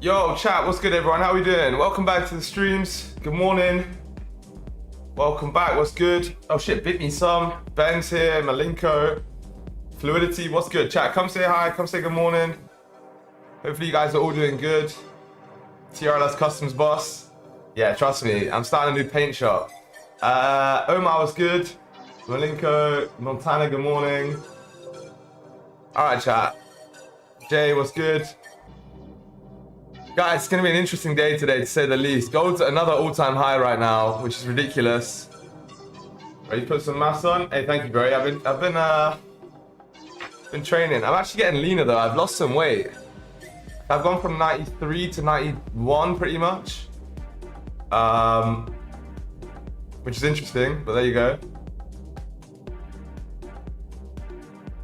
Yo, chat, what's good everyone? How we doing? Welcome back to the streams. Good morning. Welcome back, what's good? Oh shit, bit me some. Ben's here, Malenko. Fluidity, what's good? Chat, come say hi, come say good morning. Hopefully you guys are all doing good. TRLS Customs boss. Yeah, trust me, I'm starting a new paint shop. Omar was good. Malenko, Montana, good morning. Alright chat. Jay, what's good? Guys, it's gonna be an interesting day today to say the least. Gold's at another all-time high right now, which is ridiculous. Ready to put some mass on? Hey, thank you, bro. I've been training. I'm actually getting leaner though. I've lost some weight. I've gone from 93 to 91 pretty much. Which is interesting, but there you go.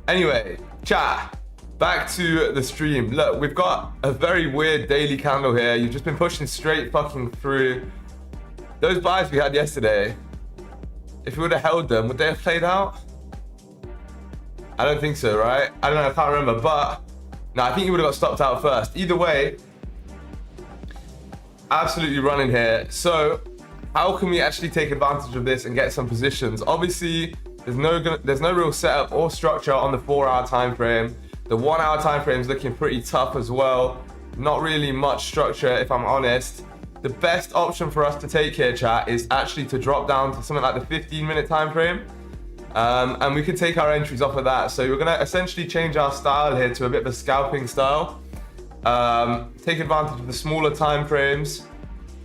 Anyway, chat. back to the stream. Look, we've got a very weird daily candle here. You've just been pushing straight fucking through. Those buys we had yesterday, if we would have held them, would they have played out? I don't think so, right? I don't know, I can't remember, but no, I think you would have got stopped out first. Either way, absolutely running here. So how can we actually take advantage of this and get some positions? Obviously, there's no real setup or structure on the 4-hour time frame. The 1-hour time frame is looking pretty tough as well. Not really much structure, if I'm honest. The best option for us to take here, chat, is actually to drop down to something like the 15-minute time frame. And we can take our entries off of that. So we're gonna essentially change our style here to a bit of a scalping style. Take advantage of the smaller time frames.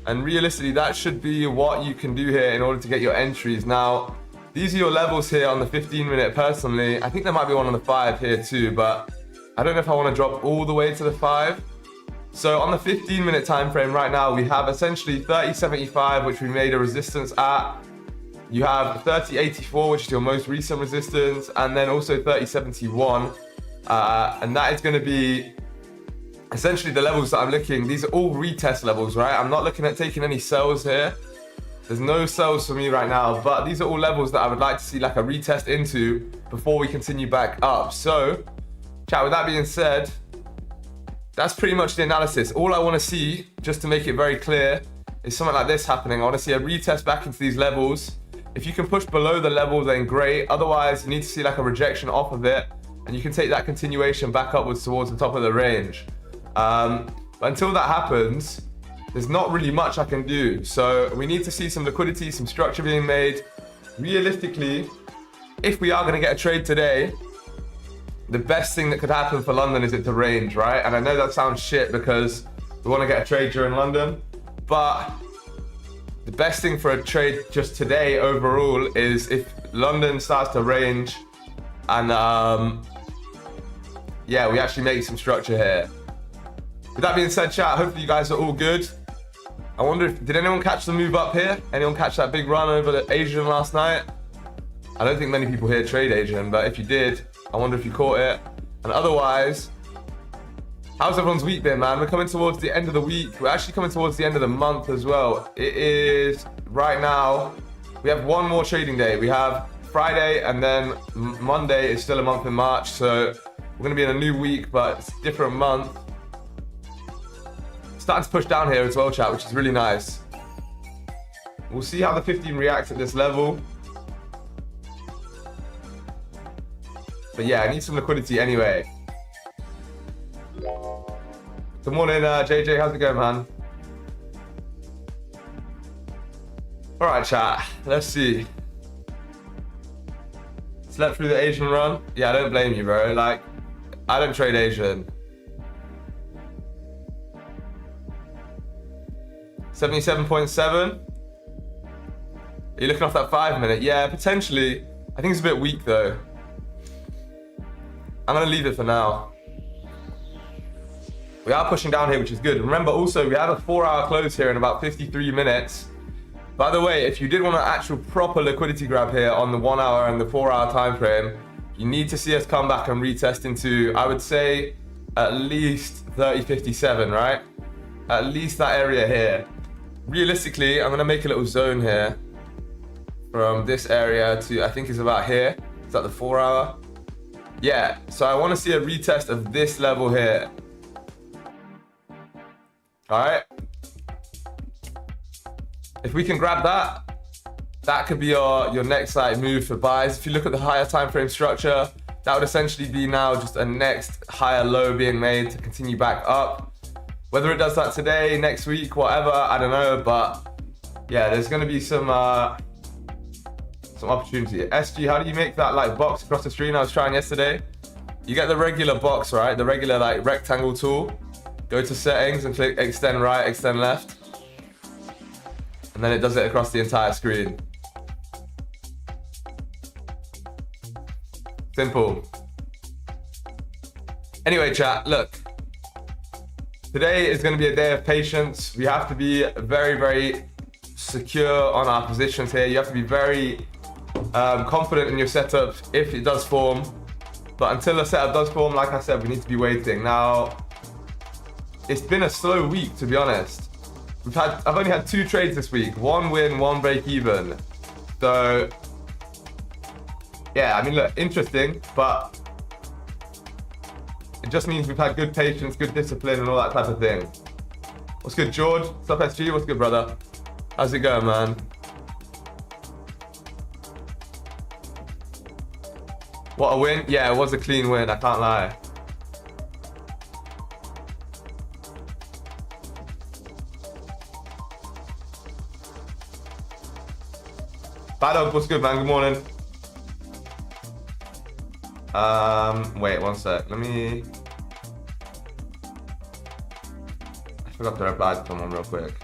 And realistically, that should be what you can do here in order to get your entries. Now, these are your levels here on the 15-minute personally. I think there might be one on the 5 here too, but I don't know if I want to drop all the way to the 5. So on the 15-minute time frame right now, we have essentially 30.75, which we made a resistance at. You have 30.84, which is your most recent resistance, and then also 30.71. And that is going to be essentially the levels that I'm looking. These are all retest levels, right? I'm not looking at taking any sells here. There's no sells for me right now, but these are all levels that I would like to see like a retest into before we continue back up. So, chat, with that being said, that's pretty much the analysis. All I want to see, just to make it very clear, is something like this happening. I want to see a retest back into these levels. If you can push below the level, then great. Otherwise, you need to see like a rejection off of it, and you can take that continuation back upwards towards the top of the range. But until that happens, there's not really much I can do. So we need to see some liquidity, some structure being made. Realistically, if we are going to get a trade today, the best thing that could happen for London is it to range, right? And I know that sounds shit because we want to get a trade during London, but the best thing for a trade just today overall is if London starts to range and yeah, we actually make some structure here. With that being said, chat, hopefully you guys are all good. I wonder if, did anyone catch the move up here? Anyone catch that big run over the Asian last night? I don't think many people here trade Asian, but if you did, I wonder if you caught it. And otherwise, how's everyone's week been, man? We're coming towards the end of the week. We're actually coming towards the end of the month as well. It is, right now, we have one more trading day. We have Friday and then Monday is still a month in March. So we're gonna be in a new week, but it's a different month. Starting to push down here as well, chat, which is really nice. We'll see how the 15 reacts at this level. But yeah, I need some liquidity anyway. Good morning, JJ. How's it going, man? All right, chat. Let's see. Slept through the Asian run. Yeah, I don't blame you, bro. Like, I don't trade Asian. 77.7. Are you looking off that 5-minute? Yeah, potentially. I think it's a bit weak though. I'm gonna leave it for now. We are pushing down here, which is good. Remember also, we have a 4-hour close here in about 53 minutes. By the way, if you did want an actual proper liquidity grab here on the 1-hour and the 4-hour time frame, you need to see us come back and retest into, I would say, at least 30.57, right? At least that area here. Realistically, I'm gonna make a little zone here from this area to, I think it's about here. Is that the 4-hour? Yeah, so I wanna see a retest of this level here. All right. If we can grab that, that could be your next like move for buys. If you look at the higher time frame structure, that would essentially be now just a next higher low being made to continue back up. Whether it does that today, next week, whatever, I don't know, but yeah, there's gonna be some opportunity. SG, how do you make that like box across the screen I was trying yesterday? You get the regular box, right? The regular like rectangle tool. Go to settings and click extend right, extend left. And then it does it across the entire screen. Simple. Anyway, chat, look. Today is going to be a day of patience. We have to be very, very secure on our positions here. You have to be very confident in your setup if it does form. But until the setup does form, like I said, we need to be waiting. Now, it's been a slow week, to be honest. I've only had 2 trades this week. 1 win, 1 break even. So, yeah, I mean, look, interesting, but it just means we've had good patience, good discipline, and all that type of thing. What's good, George? What's up, SG? What's good, brother? How's it going, man? What a win. Yeah, it was a clean win, I can't lie. Bad Dog, what's good, man? Good morning. Wait, one sec. Let me... I forgot to reply to someone real quick.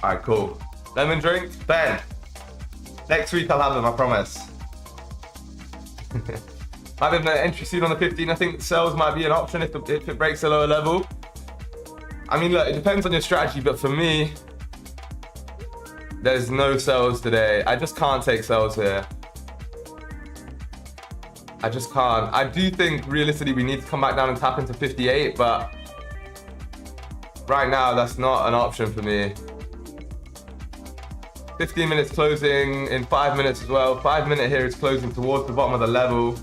Alright, cool. Lemon drink? Ben. Next week I'll have them, I promise. Might be an entry soon on the 15. I think sales might be an option if it breaks a lower level. I mean, look, it depends on your strategy, but for me, there's no sales today. I just can't take sales here. I just can't. I do think realistically we need to come back down and tap into 58, but right now that's not an option for me. 15 minutes closing in 5 minutes as well. 5 minute here is closing towards the bottom of the level.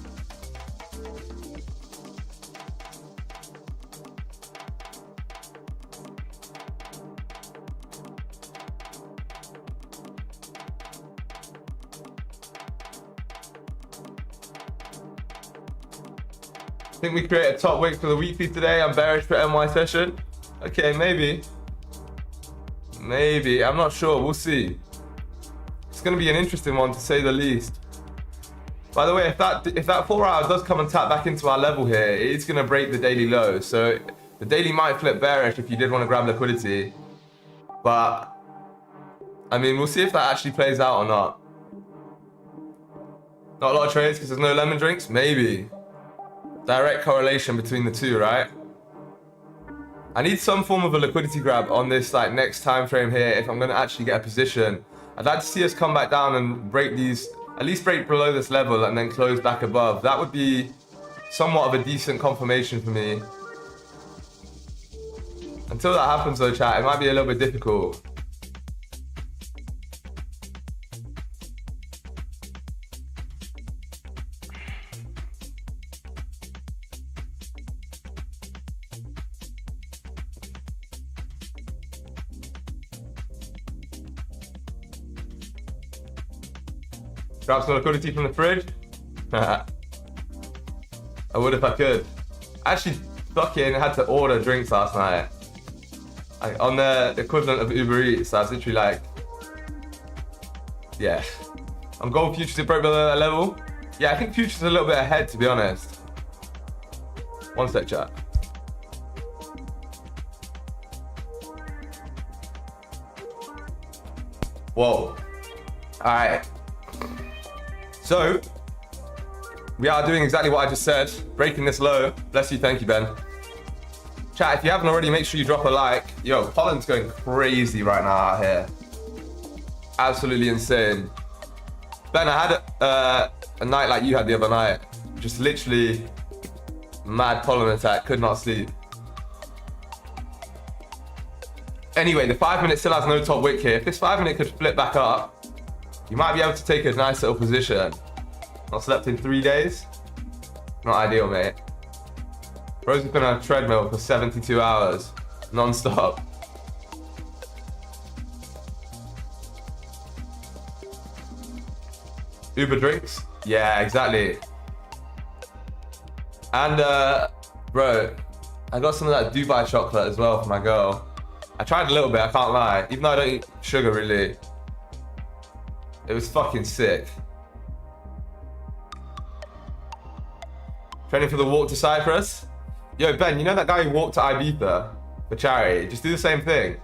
I think we create a top wick for the weekly today. I'm bearish for NY session. Okay, maybe. Maybe, I'm not sure, we'll see. It's going to be an interesting one to say the least. By the way, if that 4 hour does come and tap back into our level here, it's going to break the daily low. So the daily might flip bearish if you did want to grab liquidity. But, I mean, we'll see if that actually plays out or not. Not a lot of trades because there's no lemon drinks? Maybe. Direct correlation between the two, right? I need some form of a liquidity grab on this like next time frame here if I'm going to actually get a position. I'd like to see us come back down and break these, at least break below this level and then close back above. That would be somewhat of a decent confirmation for me. Until that happens though, chat, it might be a little bit difficult. Grab some liquidity from the fridge. I would if I could. I actually fucking had to order drinks last night. Like on the equivalent of Uber Eats. So I was literally like, yeah. I'm gold futures to break below that level. Yeah, I think futures are a little bit ahead to be honest. One sec, chat. Whoa. Alright. So, we are doing exactly what I just said, breaking this low. Bless you, thank you, Ben. Chat, if you haven't already, make sure you drop a like. Yo, Holland's going crazy right now out here. Absolutely insane. Ben, I had a night like you had the other night. Just literally mad pollen attack, could not sleep. Anyway, the 5 minute still has no top wick here. If this 5 minute could flip back up, you might be able to take a nice little position. Not slept in 3 days. Not ideal, mate. Bro's been on a treadmill for 72 hours, non-stop. Uber drinks? Yeah, exactly. And, bro, I got some of that Dubai chocolate as well for my girl. I tried a little bit, I can't lie. Even though I don't eat sugar, really. It was fucking sick. Training for the walk to Cyprus? Yo, Ben, you know that guy who walked to Ibiza for charity? Just do the same thing.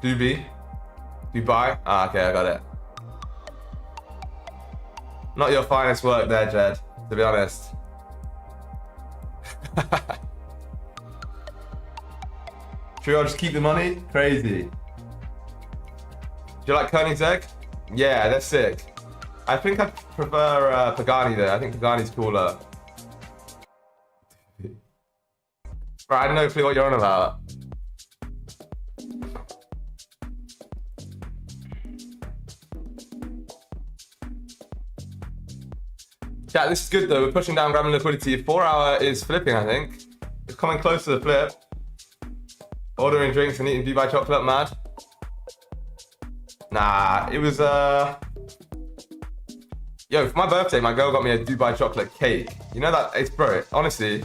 Dubai. Ah, okay, I got it. Not your finest work there, Jed, to be honest. True, I'll just keep the money? Crazy. Do you like Koenigsegg? Yeah, they're sick. I think I prefer Pagani though. I think Pagani's cooler. Right, I don't know what you're on about. Chat, this is good though. We're pushing down, grabbing liquidity. 4 hour is flipping, I think. It's coming close to the flip. Ordering drinks and eating Dubai chocolate, mad. Nah, it was Yo, for my birthday, my girl got me a Dubai chocolate cake. You know that, it's bro, honestly,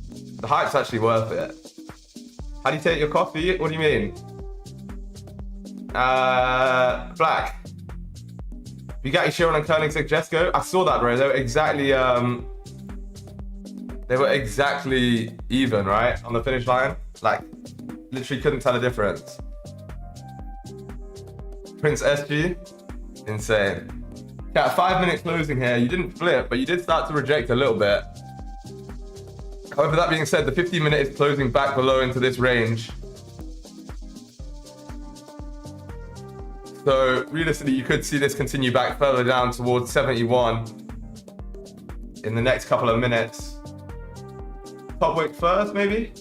the hype's actually worth it. How do you take your coffee? What do you mean? Black. Bugatti Chiron and Koenigsegg Jesco. I saw that, bro. They were exactly even, right? On the finish line. Like, literally couldn't tell the difference. Prince SG. Insane. Yeah, 5 minute closing here. You didn't flip, but you did start to reject a little bit. However, that being said, the 15 minute is closing back below into this range. So realistically, you could see this continue back further down towards 71 in the next couple of minutes. Top wick first, maybe?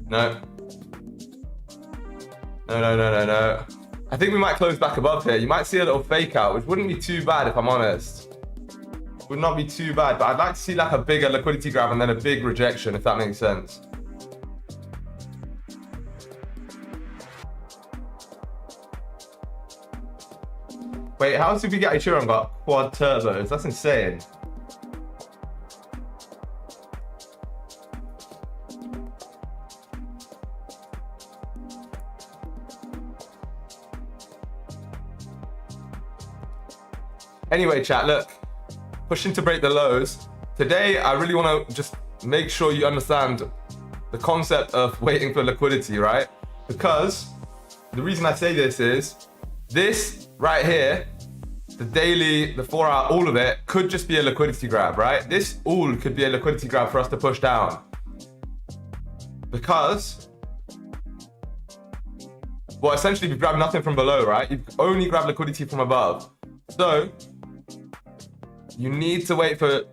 No. No. I think we might close back above here. You might see a little fake out, which wouldn't be too bad if I'm honest. Would not be too bad, but I'd like to see like a bigger liquidity grab and then a big rejection, if that makes sense. Wait, how has Bugatti Chiron got quad turbos? That's insane. Anyway, chat, look, pushing to break the lows. Today, I really want to just make sure you understand the concept of waiting for liquidity, right? Because the reason I say this is, this right here, the daily, the 4 hour, all of it could just be a liquidity grab, right? This all could be a liquidity grab for us to push down. Because, well, essentially we've grabbed nothing from below, right? You've only grabbed liquidity from above. So, you need to wait for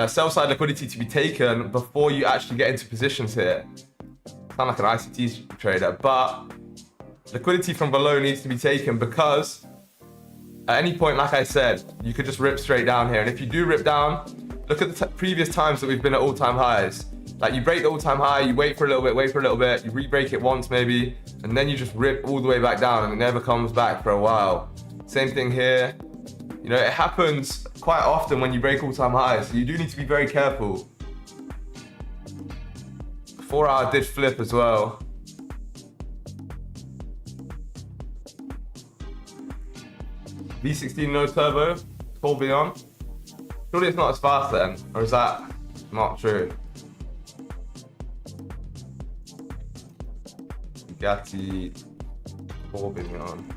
sell-side liquidity to be taken before you actually get into positions here. Sound like an ICT trader, but liquidity from below needs to be taken because at any point, like I said, you could just rip straight down here. And if you do rip down, look at the previous times that we've been at all-time highs. Like you break the all-time high, you wait for a little bit, you re-break it once maybe, and then you just rip all the way back down and it never comes back for a while. Same thing here. You know, it happens quite often when you break all-time highs, so you do need to be very careful. 4 hour did flip as well. V16 no turbo, full beyond. Surely it's not as fast then, or is that not true? Bugatti, full beyond.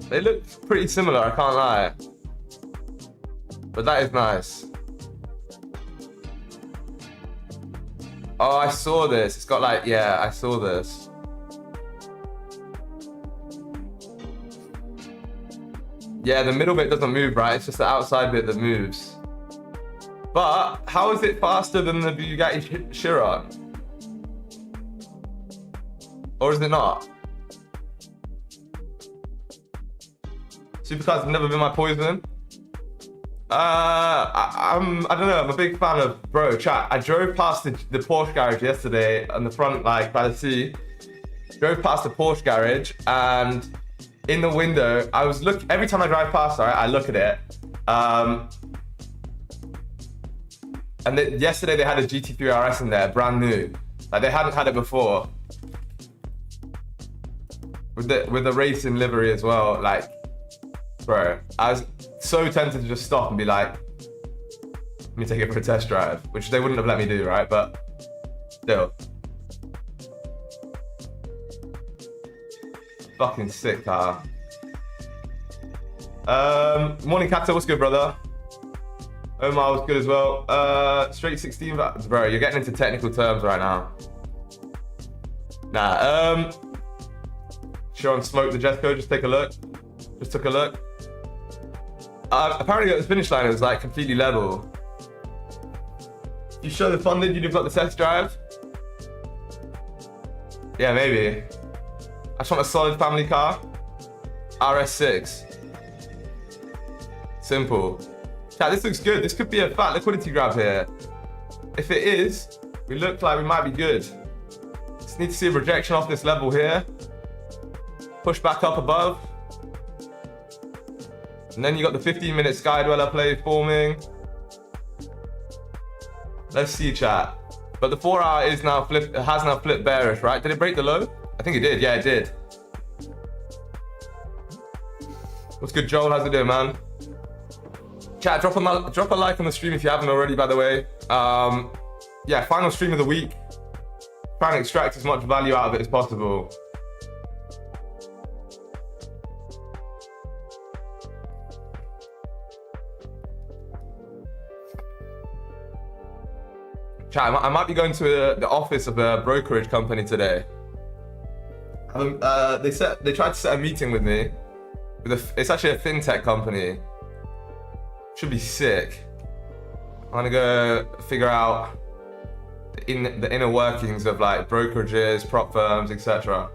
They look pretty similar, I can't lie. But that is nice. Oh, I saw this. It's got like, yeah, I saw this. Yeah, the middle bit doesn't move, right? It's just the outside bit that moves. But how is it faster than the Bugatti Chiron? Or is it not? Supercars have never been my poison. I don't know, I'm a big fan of, bro, chat. I drove past the Porsche garage yesterday on the front, like by the sea. Drove past the Porsche garage and in the window, I was every time I drive past, right, I look at it. And yesterday they had a GT3 RS in there, brand new. Like they hadn't had it before. With the racing livery as well, like Bro, I was so tempted to just stop and be like, let me take it for a test drive, which they wouldn't have let me do, right? But still. Fucking sick car. Morning, Kata, what's good, brother? Omar was good as well. Straight 16, bro, you're getting into technical terms right now. Nah, Sean smoked the Jesco, just take a look. Just took a look. Apparently at the finish line it was like completely level. You show the funded, you'd have got the test drive? Yeah, maybe. I just want a solid family car. RS6. Simple. Chat, this looks good. This could be a fat liquidity grab here. If it is, we look like we might be good. Just need to see a rejection off this level here. Push back up above. And then you got the 15-minute Sky Dweller play forming. Let's see, chat. But the 4 hour is now has now flipped bearish, right? Did it break the low? I think it did. Yeah, it did. What's good, Joel? How's it doing, man? Chat, drop a like on the stream if you haven't already, by the way. Yeah, final stream of the week. Trying to extract as much value out of it as possible. Chat, I might be going to the office of a brokerage company today. They tried to set a meeting with me. It's actually a fintech company. Should be sick. I'm gonna go figure out the inner workings of like brokerages, prop firms, etc.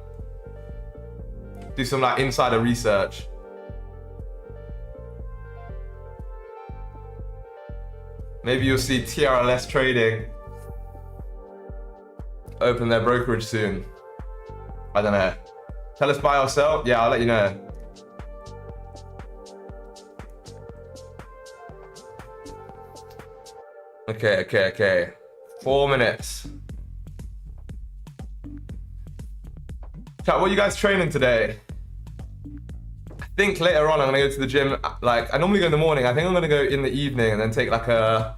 Do some like insider research. Maybe you'll see TRLS Trading open their brokerage soon. I don't know. Tell us buy or sell? Yeah, I'll let you know. Okay. 4 minutes. Chat, what are you guys training today? I think later on I'm gonna go to the gym. Like, I normally go in the morning. I think I'm gonna go in the evening and then take like a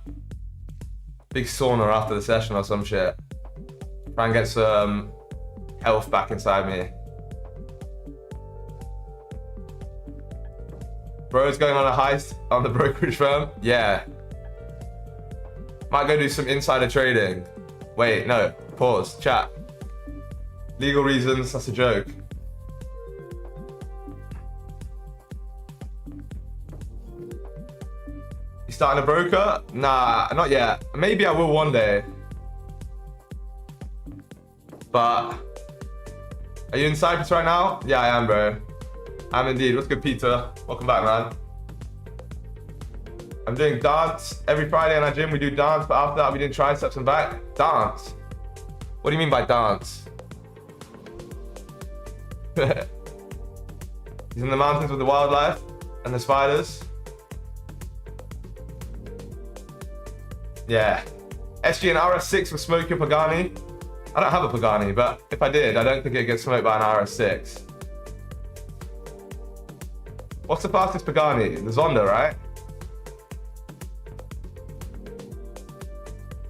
big sauna after the session or some shit. Try and get some health back inside me. Bro's going on a heist on the brokerage firm? Yeah. Might go do some insider trading. Wait, no. Pause. Chat. Legal reasons, that's a joke. You starting a broker? Nah, not yet. Maybe I will one day. But are you in Cyprus right now? Yeah, I am, bro. I'm indeed. What's good, Peter? Welcome back, man. I'm doing dance every Friday in our gym. We do dance, but after that we do triceps and back. Dance. What do you mean by dance? He's in the mountains with the wildlife and the spiders. Yeah. SG and RS6 will smoke your Pagani. I don't have a Pagani, but if I did, I don't think it'd get smoked by an RS6. What's the fastest Pagani? The Zonda, right?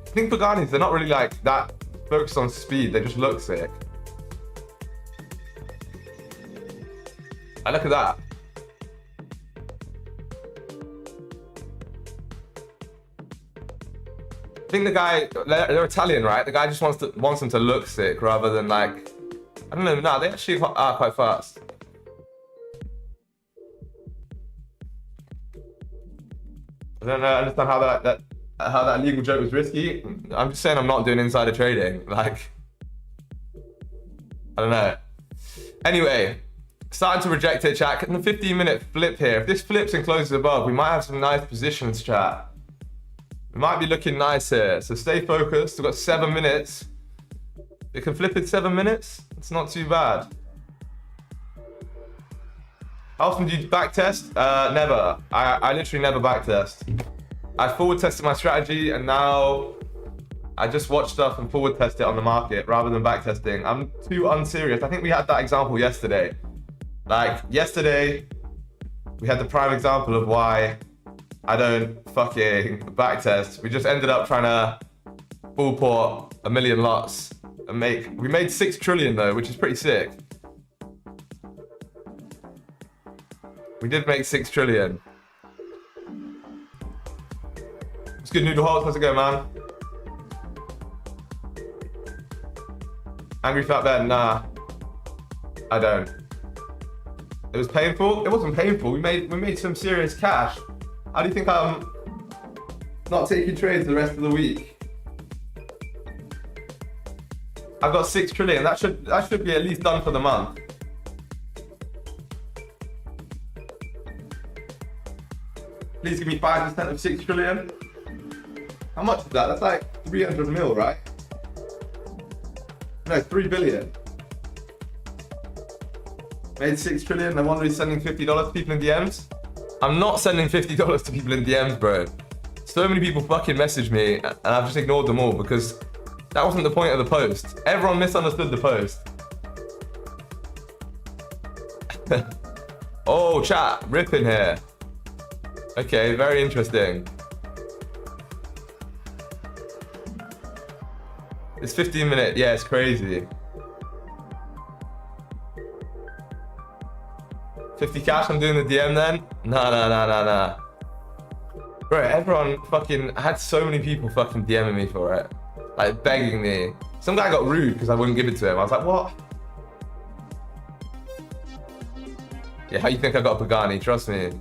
I think Paganis, they're not really like that focused on speed, they just look sick. Look at that. I think the guy, they're Italian, right? The guy just wants them to look sick rather than like, I don't know, no, they actually are quite fast. I don't understand how that legal joke was risky. I'm just saying I'm not doing insider trading. Like, I don't know. Anyway, starting to reject it, chat. In the 15-minute flip here, if this flips and closes above, we might have some nice positions, chat. We might be looking nice here. So stay focused. We've got 7 minutes. It can flip in 7 minutes. It's not too bad. How often do you back test? Never. I literally never back test. I forward tested my strategy and now I just watch stuff and forward test it on the market rather than back testing. I'm too unserious. I think we had that example yesterday. Like yesterday, we had the prime example of why I don't fucking backtest. We just ended up trying to full port a million lots and we made 6 trillion though, which is pretty sick. We did make 6 trillion. It's good, Noodle Hulk. How's it going, man? Angry Fat Ben? Nah, I don't. It was painful. It wasn't painful. We made some serious cash. How do you think I'm not taking trades the rest of the week? I've got 6 trillion. That should be at least done for the month. Please give me 5% of 6 trillion. How much is that? That's like 300 mil, right? No, 3 billion. Made 6 trillion. No wonder he's sending $50 to people in DMs. I'm not sending $50 to people in DMs, bro. So many people fucking message me and I've just ignored them all because that wasn't the point of the post. Everyone misunderstood the post. Oh, chat, ripping here. Okay, very interesting. It's 15 minutes. Yeah, it's crazy. 50 cash, I'm doing the DM then? Nah. Bro, everyone fucking, I had so many people fucking DMing me for it. Like begging me. Some guy got rude because I wouldn't give it to him. I was like, what? Yeah, how you think I got a Pagani? Trust me.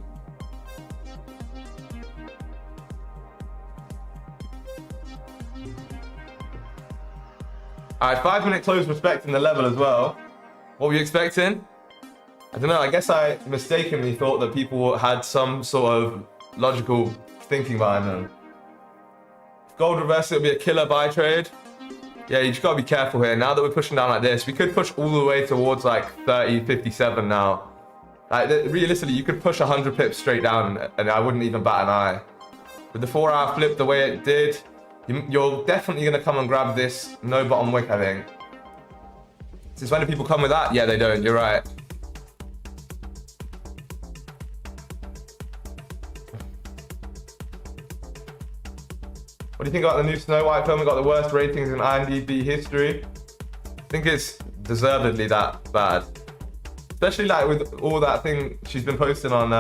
Alright, 5-minute close respecting the level as well. What were you expecting? I don't know, I guess I mistakenly thought that people had some sort of logical thinking behind them. If gold reverse, it'll be a killer buy trade. Yeah, you just gotta be careful here. Now that we're pushing down like this, we could push all the way towards like 30, 57 now. Like, realistically, you could push 100 pips straight down and I wouldn't even bat an eye. With the 4-hour flip the way it did, you're definitely gonna come and grab this no bottom wick, I think. Since when do people come with that? Yeah, they don't, you're right. What do you think about the new Snow White film? It got the worst ratings in IMDb history. I think it's deservedly that bad. Especially like with all that thing she's been posting on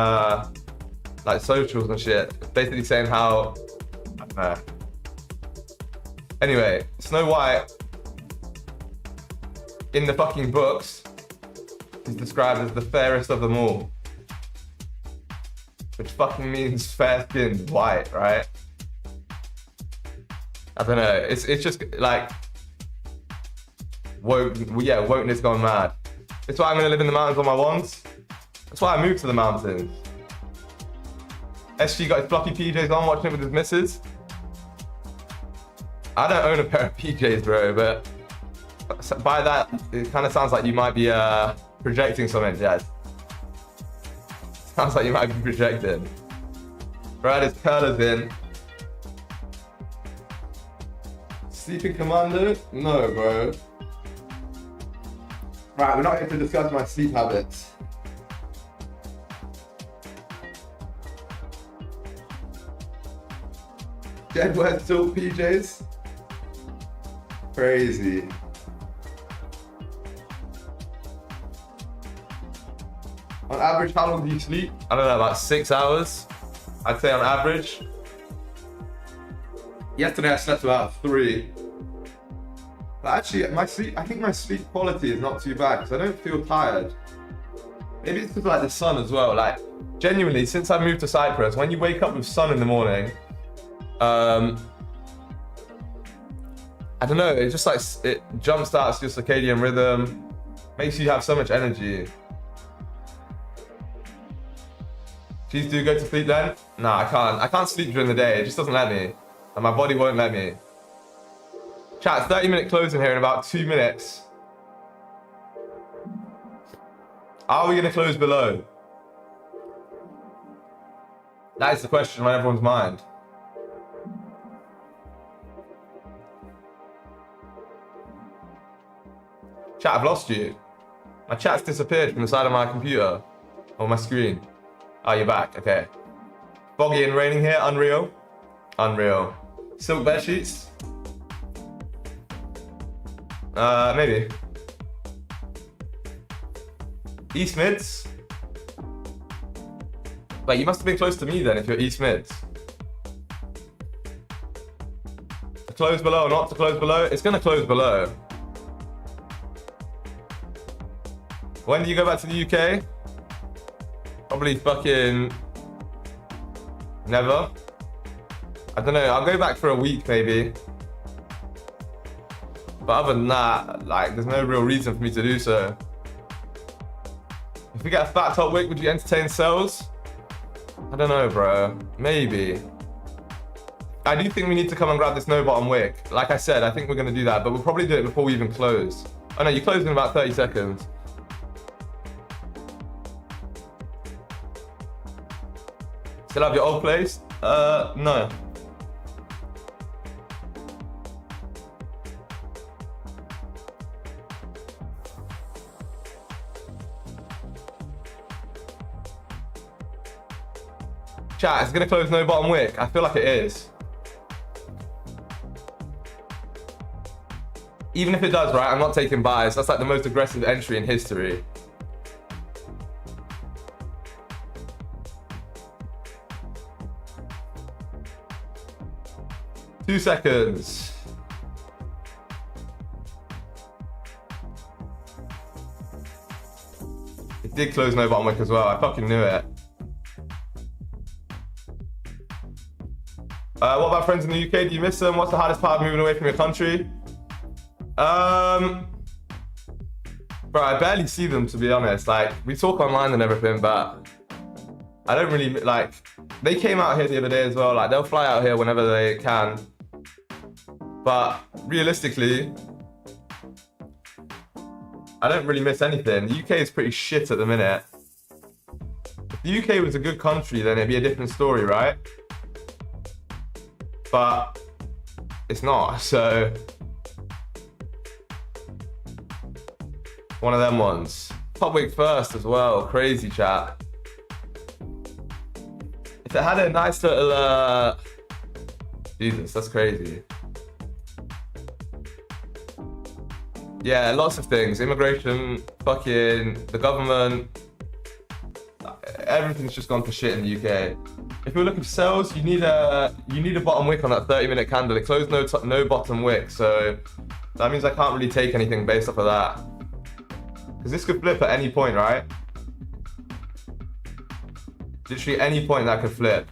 like socials and shit. Basically saying how, I don't know. Anyway, Snow White in the fucking books is described as the fairest of them all. Which fucking means fair-skinned white, right? I don't know, it's just like, wokeness gone mad. That's why I'm gonna live in the mountains on my wands. That's why I moved to the mountains. SG got his fluffy PJs on, watching it with his missus. I don't own a pair of PJs, bro, but by that, it kind of sounds like you might be projecting something, Jazz. Sounds like you might be projecting. Brad is curlers in. Sleeping Commando? No, bro. Right, we're not here to discuss my sleep habits. Jed wears silk PJs? Crazy. On average, how long do you sleep? I don't know, about 6 hours. I'd say on average. Yesterday I slept about 3. But actually, I think my sleep quality is not too bad because I don't feel tired. Maybe it's because like the sun as well. Like, genuinely, since I moved to Cyprus, when you wake up with sun in the morning, I don't know, it just like, it jump starts your circadian rhythm, makes you have so much energy. Please do go to sleep then? Nah, I can't sleep during the day, it just doesn't let me. And my body won't let me. Chat, 30-minute closing here in about 2 minutes. Are we gonna close below? That is the question on everyone's mind. Chat, I've lost you. My chat's disappeared from the side of my computer, or my screen. Oh, you're back. Okay. Foggy and raining here. Unreal. Unreal. Silk bed sheets. Maybe. East Mids. Wait, you must have been close to me then if you're East Mids. To close below or not to close below? It's gonna close below. When do you go back to the UK? Probably fucking never. I don't know, I'll go back for a week maybe. But other than that, like, there's no real reason for me to do so. If we get a fat top wick, would you entertain sales? I don't know, bro. Maybe. I do think we need to come and grab this no bottom wick. Like I said, I think we're gonna do that, but we'll probably do it before we even close. Oh no, you close in about 30 seconds. Still have your old place? No. Chat, it's gonna close no bottom wick. I feel like it is. Even if it does, right, I'm not taking buys. That's like the most aggressive entry in history. Two seconds. It did close no bottom wick as well. I fucking knew it. What about friends in the UK? Do you miss them? What's the hardest part of moving away from your country? Bro, I barely see them, to be honest. Like, we talk online and everything, but I don't really, like, they came out here the other day as well. Like, they'll fly out here whenever they can. But realistically, I don't really miss anything. The UK is pretty shit at the minute. If the UK was a good country, then it'd be a different story, right? But it's not, so one of them ones. Top wick first as well, crazy chat. If it had a nice little, Jesus, that's crazy. Yeah, lots of things. Immigration, fucking the government. Everything's just gone to shit in the UK. If you're looking for sales, you need a bottom wick on that 30-minute candle. It closed no bottom wick, so that means I can't really take anything based off of that. Because this could flip at any point, right? Literally any point that could flip.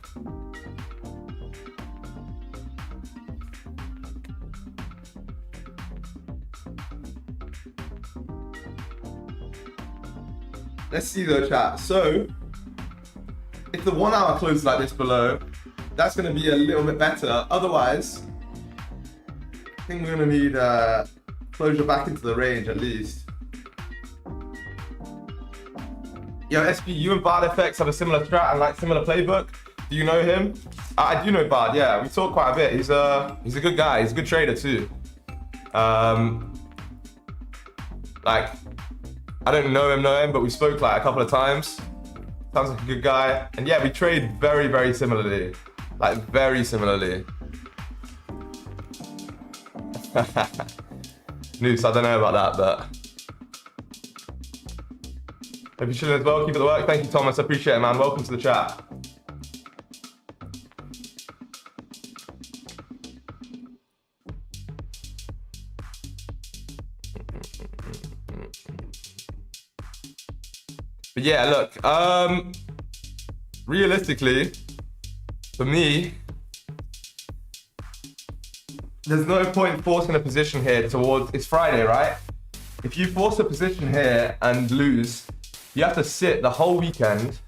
Let's see though, chat. So, if the 1 hour closes like this below, that's going to be a little bit better. Otherwise, I think we're going to need closure back into the range at least. Yo, SP, you and Bard FX have a similar strat and like similar playbook. Do you know him? I do know Bard, yeah. We talk quite a bit. He's a good guy. He's a good trader too. Like, I don't know him, but we spoke like a couple of times. Sounds like a good guy. And yeah, we trade very, very similarly. Like, very similarly. Noose, I don't know about that, but hope you're chilling as well. Keep it the work. Thank you, Thomas. I appreciate it, man. Welcome to the chat. But yeah, look, realistically, for me, there's no point forcing a position here towards, it's Friday, right? If you force a position here and lose, you have to sit the whole weekend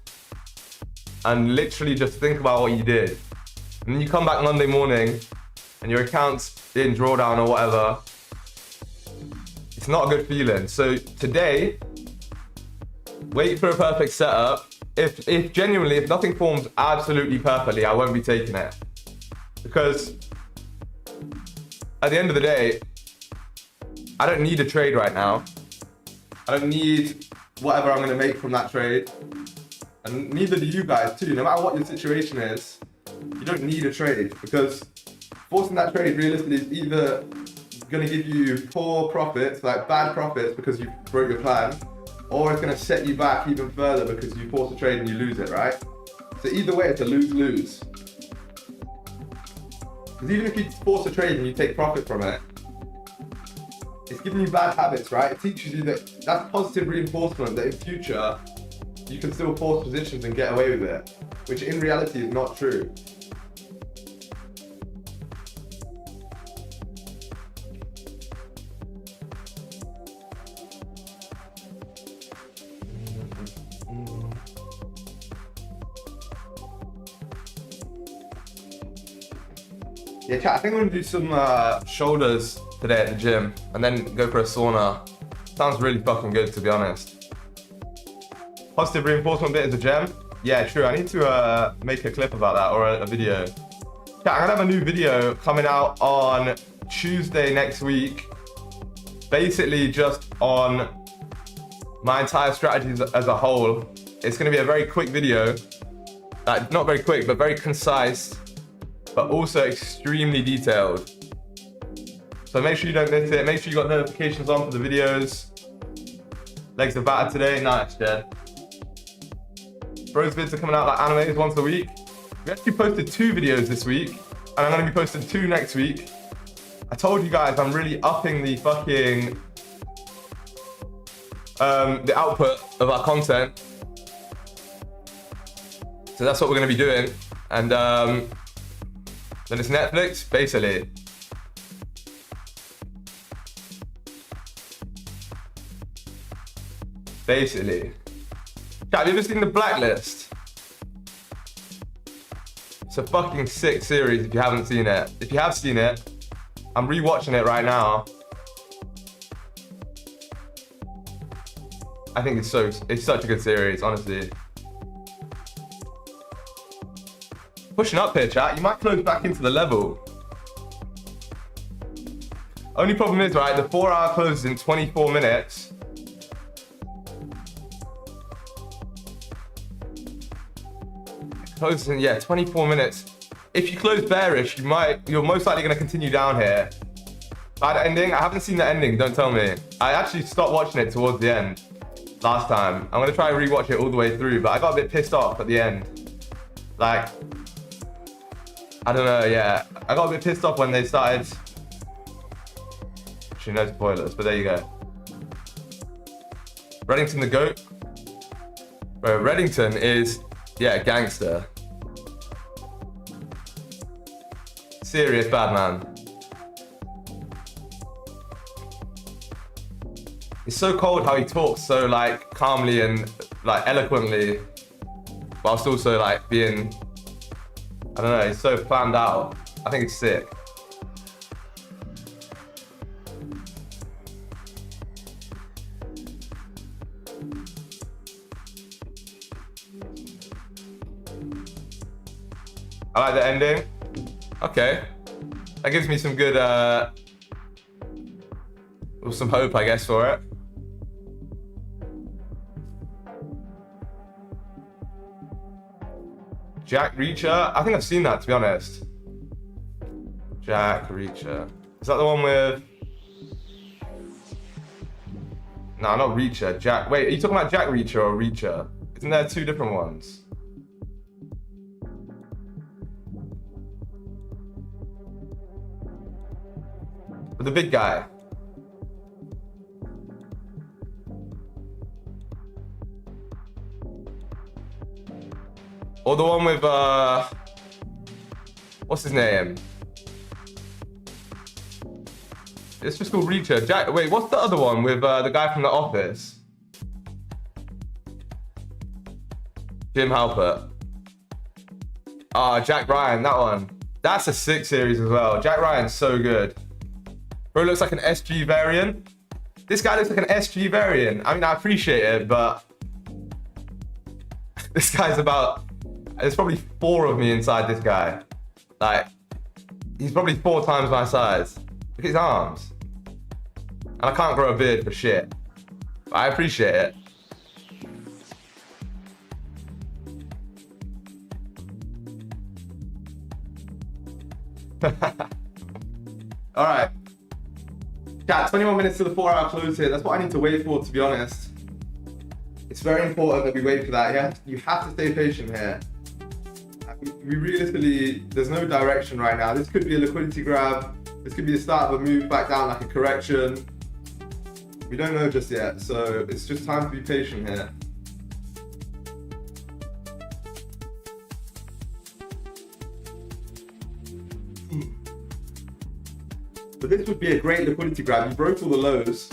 and literally just think about what you did. And then you come back Monday morning and your account's in drawdown or whatever. It's not a good feeling. So today, wait for a perfect setup. If genuinely, if nothing forms absolutely perfectly, I won't be taking it. Because at the end of the day, I don't need a trade right now. I don't need whatever I'm gonna make from that trade. And neither do you guys too. No matter what your situation is, you don't need a trade, because forcing that trade realistically is either going to give you poor profits, like bad profits because you broke your plan, or it's going to set you back even further because you force a trade and you lose it, right? So either way, it's a lose-lose. Because even if you force a trade and you take profit from it, it's giving you bad habits, right? It teaches you that that's positive reinforcement that in future you can still force positions and get away with it, which in reality is not true. Yeah, chat, I think I'm gonna do some shoulders today at the gym and then go for a sauna. Sounds really fucking good, to be honest. Positive reinforcement bit is a gem. Yeah, true. I need to make a clip about that, or a video. Chat, I'm gonna have a new video coming out on Tuesday next week. Basically just on my entire strategies as a whole. It's gonna be a very quick video. Not very quick, but very concise, but also extremely detailed. So make sure you don't miss it. Make sure you got notifications on for the videos. Legs are battered today. Nice, Jed. Bros vids are coming out like animes once a week. We actually posted 2 videos this week, and I'm gonna be posting 2 next week. I told you guys I'm really upping the fucking the output of our content. So that's what we're gonna be doing. And then it's Netflix, basically. Have you ever seen The Blacklist? It's a fucking sick series if you haven't seen it. If you have seen it, I'm rewatching it right now. I think it's such a good series, honestly. Pushing up here, chat. You might close back into the level. Only problem is, right, the 4-hour close is in 24 minutes. Closes in, yeah, 24 minutes. If you close bearish, you're most likely going to continue down here. Bad ending? I haven't seen the ending, don't tell me. I actually stopped watching it towards the end last time. I'm going to try and rewatch it all the way through, but I got a bit pissed off at the end. Like, I don't know, yeah. I got a bit pissed off when they started. Actually, no spoilers, but there you go. Reddington the GOAT. Bro, Reddington is, yeah, gangster. Serious bad man. It's so cold how he talks so like calmly and like eloquently, whilst also like being, I don't know, he's so planned out. I think it's sick. I like the ending. Okay. That gives me some good, some hope, I guess, for it. Jack Reacher? I think I've seen that, to be honest. Jack Reacher. Is that the one with... No, not Reacher. Jack... Wait, are you talking about Jack Reacher or Reacher? Isn't there 2 different ones? With the big guy. Or the one with, what's his name? It's just called Reacher. Jack, wait, what's the other one with the guy from The Office? Jim Halpert. Jack Ryan, that one. That's a sick series as well. Jack Ryan's so good. Bro looks like an SG variant. This guy looks like an SG variant. I mean, I appreciate it, but this guy's about, there's probably 4 of me inside this guy. Like, he's probably 4 times my size. Look at his arms. And I can't grow a beard for shit. But I appreciate it. All right. Chat, 21 minutes to the 4-hour close here. That's what I need to wait for, to be honest. It's very important that we wait for that. Yeah, you have to stay patient here. We realistically, there's no direction right now. This could be a liquidity grab. This could be the start of a move back down, like a correction. We don't know just yet, so it's just time to be patient here. But this would be a great liquidity grab. You broke all the lows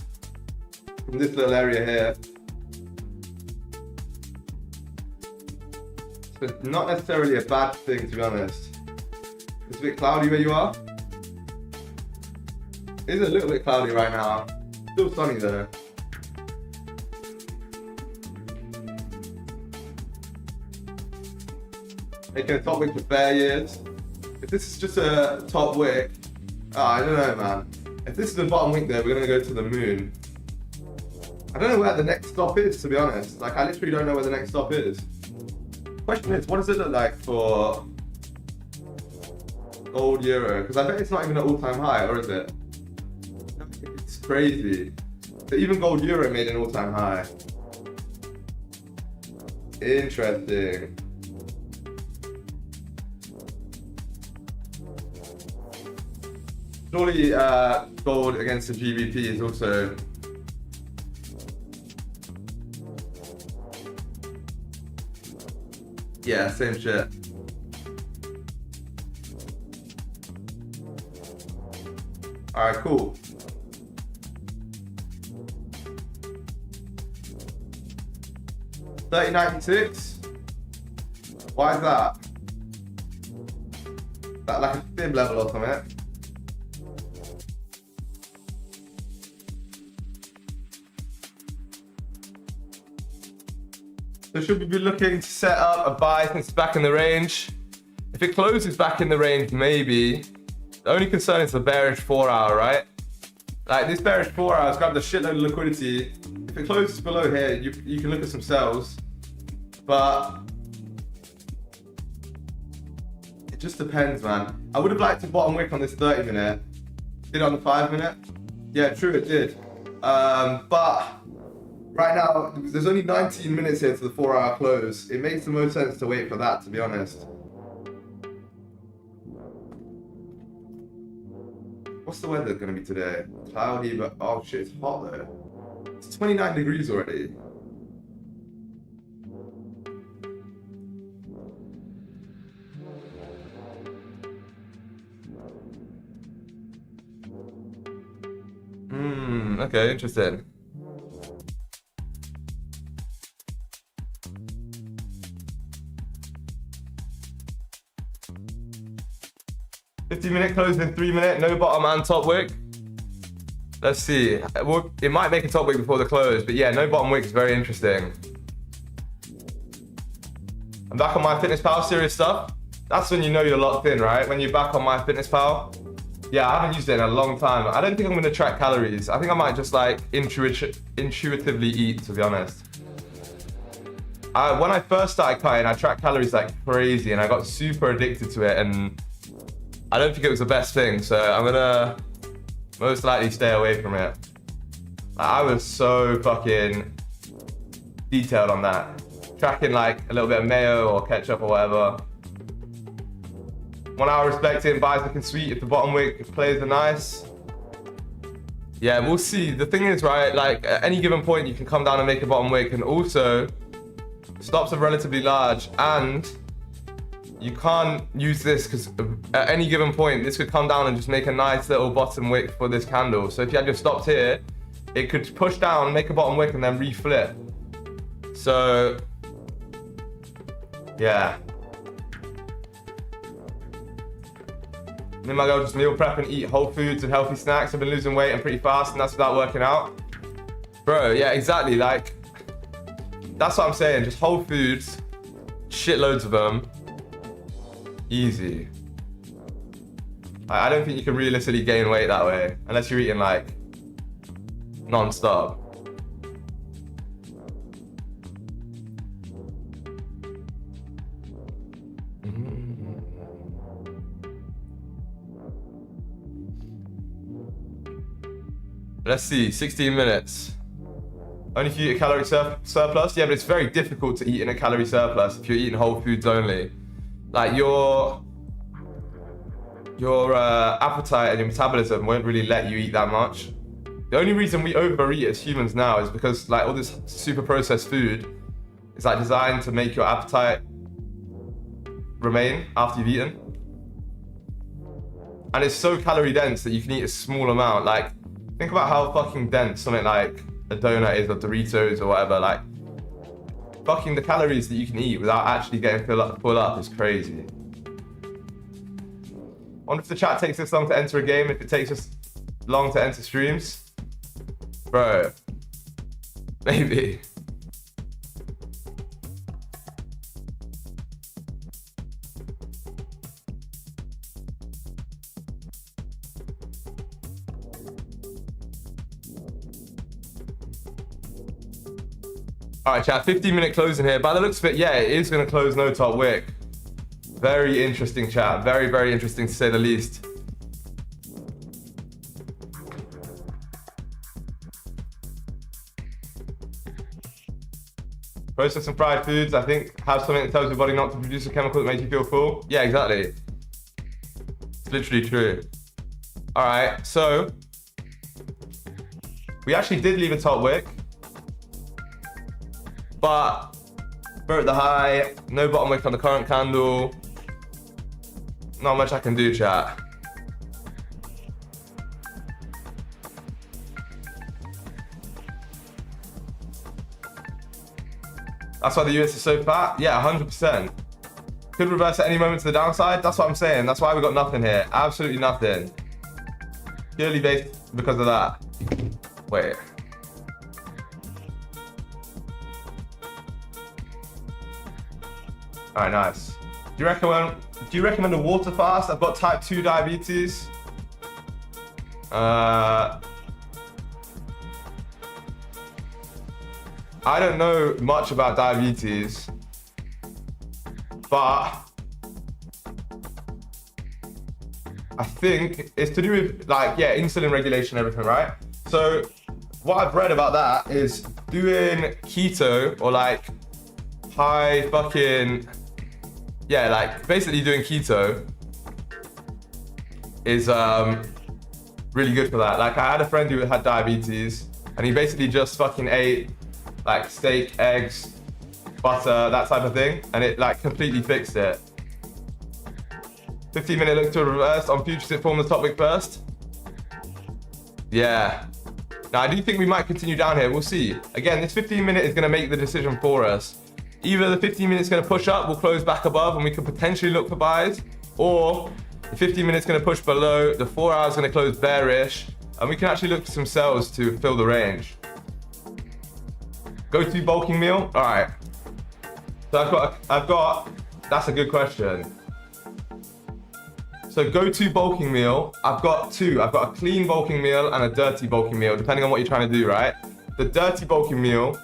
from this little area here. So it's not necessarily a bad thing, to be honest. It's a bit cloudy where you are. It is a little bit cloudy right now. Still sunny though. Making a top wick for fair years. If this is just a top wick, I don't know, man. If this is the bottom wick there, we're gonna go to the moon. I don't know where the next stop is, to be honest. Like, I literally don't know where the next stop is. Question is, what does it look like for gold euro? Because I bet it's not even an all-time high, or is it? It's crazy. So even gold euro made an all-time high. Interesting. Surely gold against the GBP is also yeah, same shit. All right, cool. $30.96. Why is that? Is that like a fib level or something? So should we be looking to set up a buy since it's back in the range? If it closes back in the range, maybe. The only concern is the bearish 4-hour, right? Like this bearish 4-hour has grabbed a shitload of liquidity. If it closes below here, you can look at some sells. But it just depends, man. I would have liked to bottom wick on this 30-minute. Did it on the 5-minute? Yeah, true, it did. But right now, there's only 19 minutes here to the 4-hour close. It makes the most sense to wait for that, to be honest. What's the weather going to be today? Cloudy, but oh shit, it's hot though. It's 29 degrees already. Okay, interesting. $50-minute close in 3-minute, no bottom and top wick. Let's see. It might make a top wick before the close, but yeah, no bottom wick is very interesting. I'm back on MyFitnessPal serious stuff. That's when you know you're locked in, right? When you're back on MyFitnessPal. Yeah, I haven't used it in a long time. I don't think I'm gonna track calories. I think I might just like intuitively eat, to be honest. When I first started cutting, I tracked calories like crazy and I got super addicted to it, and I don't think it was the best thing, so I'm gonna most likely stay away from it. I was so fucking detailed on that. Tracking like a little bit of mayo or ketchup or whatever. 1 hour respecting, buys looking sweet if the bottom wick plays are nice. Yeah, we'll see. The thing is, right, like at any given point you can come down and make a bottom wick, and also stops are relatively large, and you can't use this because at any given point this could come down and just make a nice little bottom wick for this candle. So if you had your stops here, it could push down, make a bottom wick, and then reflip. So yeah. Me and my girl just meal prep and eat whole foods and healthy snacks. I've been losing weight and pretty fast, and that's without working out. Bro, yeah, exactly. Like, that's what I'm saying. Just whole foods, shitloads of them. Easy. I don't think you can realistically gain weight that way unless you're eating like non-stop. Let's see, 16 minutes. Only if you eat a calorie surplus? Yeah, but it's very difficult to eat in a calorie surplus if you're eating whole foods only. Like your appetite and your metabolism won't really let you eat that much. The only reason we overeat as humans now is because like all this super processed food is like designed to make your appetite remain after you've eaten. And it's so calorie dense that you can eat a small amount. Like, think about how fucking dense something like a donut is, or Doritos or whatever. Like, fucking the calories that you can eat without actually getting full up is crazy. I wonder if the chat takes this long to enter a game, if it takes us long to enter streams. Bro, maybe. All right, chat, 15-minute closing here. By the looks of it, yeah, it is going to close no top wick. Very interesting, chat. Very, very interesting to say the least. Processed and fried foods, I think, have something that tells your body not to produce a chemical that makes you feel full. Yeah, exactly. It's literally true. All right, so we actually did leave a top wick. But broke the high, no bottom wick on the current candle. Not much I can do, chat. That's why the US is so fat? Yeah, 100%. Could reverse at any moment to the downside? That's what I'm saying. That's why we got nothing here. Absolutely nothing. Purely based because of that. Wait. All right, nice. Do you recommend a water fast? I've got type 2 diabetes. I don't know much about diabetes, but I think it's to do with like, yeah, insulin regulation and everything, right? So what I've read about that is doing keto or like high fucking, yeah, like basically doing keto is really good for that. Like I had a friend who had diabetes and he basically just fucking ate like steak, eggs, butter, that type of thing, and it like completely fixed it. 15-minute look to reverse on fugitive form the top wick first. Yeah. Now I do think we might continue down here. We'll see. Again, this 15-minute is going to make the decision for us. Either the 15 minutes is going to push up, we'll close back above, and we can potentially look for buys, or the 15 minutes is going to push below, the 4 hours is going to close bearish, and we can actually look for some sells to fill the range. Go-to bulking meal? All right. So I've got, that's a good question. So go-to bulking meal, I've got two. I've got a clean bulking meal and a dirty bulking meal, depending on what you're trying to do, right? The dirty bulking meal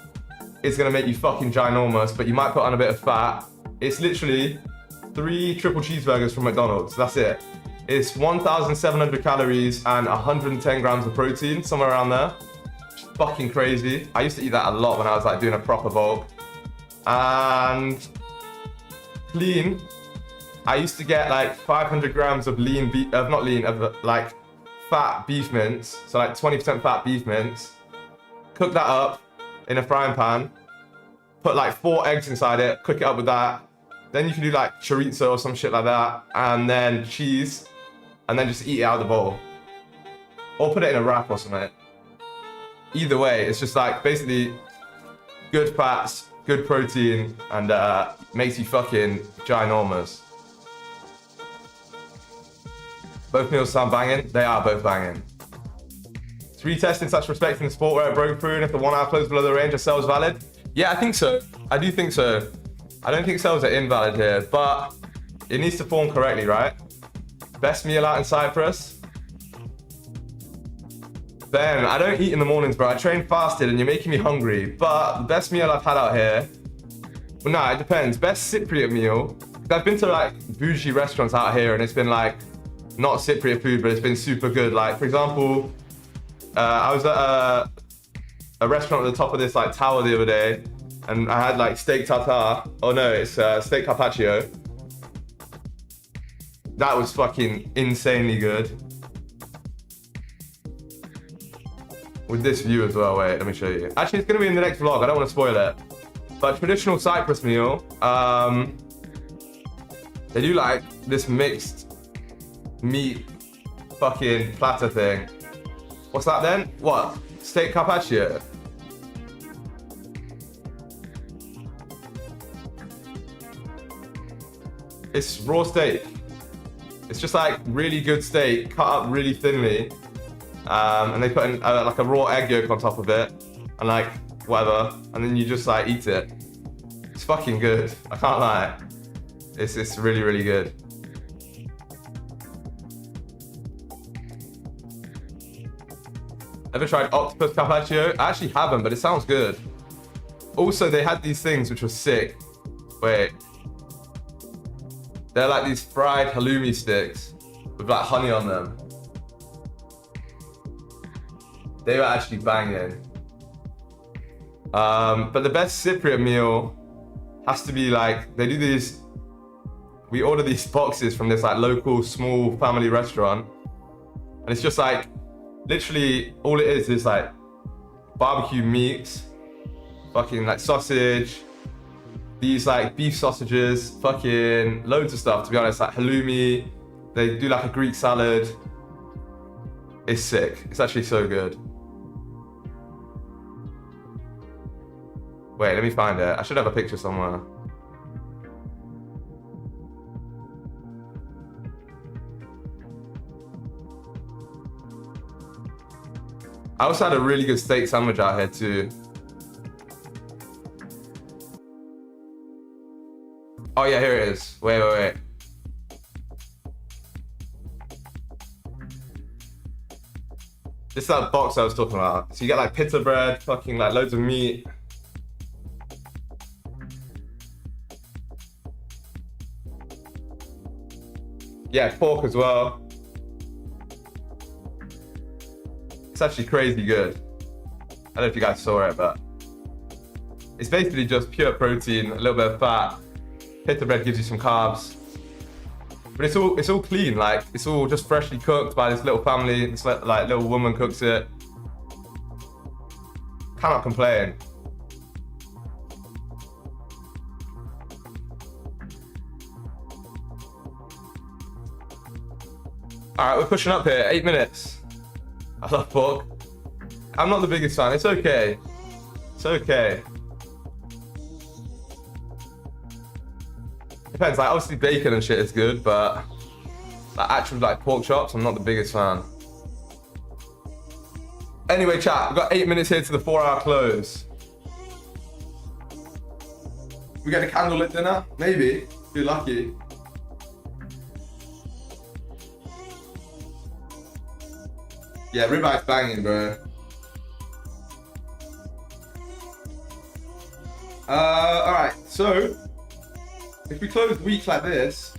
is gonna make you fucking ginormous, but you might put on a bit of fat. It's literally 3 triple cheeseburgers from McDonald's, that's it. It's 1,700 calories and 110 grams of protein, somewhere around there. It's fucking crazy. I used to eat that a lot when I was like doing a proper bulk. And clean, I used to get like 500 grams of lean beef, like fat beef mince, so like 20% fat beef mince. Cook that up in a frying pan, put like 4 eggs inside it, cook it up with that. Then you can do like chorizo or some shit like that, and then cheese, and then just eat it out of the bowl. Or put it in a wrap or something. Either way, it's just like basically good fats, good protein, and makes you fucking ginormous. Both meals sound banging? They are both banging. It's retesting such respect in the sport where it broke through, and if the 1 hour closed below the range, are sells valid? Yeah, I think so. I do think so. I don't think sells are invalid here, but it needs to form correctly, right? Best meal out in Cyprus? Ben, I don't eat in the mornings, bro. I train fasted and you're making me hungry, but the best meal I've had out here, well, no, it depends. Best Cypriot meal, I've been to like bougie restaurants out here and it's been like, not Cypriot food, but it's been super good. Like, for example, I was at a restaurant at the top of this like tower the other day, and I had like steak tartare. Oh no, it's steak carpaccio. That was fucking insanely good. With this view as well. Wait, let me show you. Actually, it's gonna be in the next vlog. I don't want to spoil it. But traditional Cyprus meal. They do like this mixed meat fucking platter thing. What's that then? What? Steak carpaccio. It's raw steak. It's just like really good steak, cut up really thinly. And they put in like a raw egg yolk on top of it. And like, whatever. And then you just like eat it. It's fucking good. I can't lie. It's really, really good. Ever tried octopus carpaccio? I actually haven't, but it sounds good. Also, they had these things which were sick. Wait. They're like these fried halloumi sticks with like honey on them. They were actually banging. But the best Cypriot meal has to be like, they do these, we order these boxes from this like local small family restaurant. And it's just like, literally all it is like barbecue meats, fucking like sausage, these like beef sausages, fucking loads of stuff, to be honest, like halloumi. They do like a Greek salad. It's sick. It's actually so good. Wait, let me find it. I should have a picture somewhere. I also had a really good steak sandwich out here too. Oh yeah, here it is. Wait. This is that box I was talking about. So you get like pita bread, fucking like loads of meat. Yeah, pork as well. It's actually crazy good. I don't know if you guys saw it, but it's basically just pure protein, a little bit of fat. Pita bread gives you some carbs. But it's all clean, like it's all just freshly cooked by this little family. This like little woman cooks it. Cannot complain. All right, we're pushing up here. 8 minutes. I love pork. I'm not the biggest fan. It's okay. It's okay. Depends. Like obviously bacon and shit is good, but like actual like pork chops, I'm not the biggest fan. Anyway, chat. We've got 8 minutes here to the 4-hour close. We get a candlelit dinner, maybe. If you're lucky. Yeah, ribeye banging, bro. Alright, so if we close the week like this,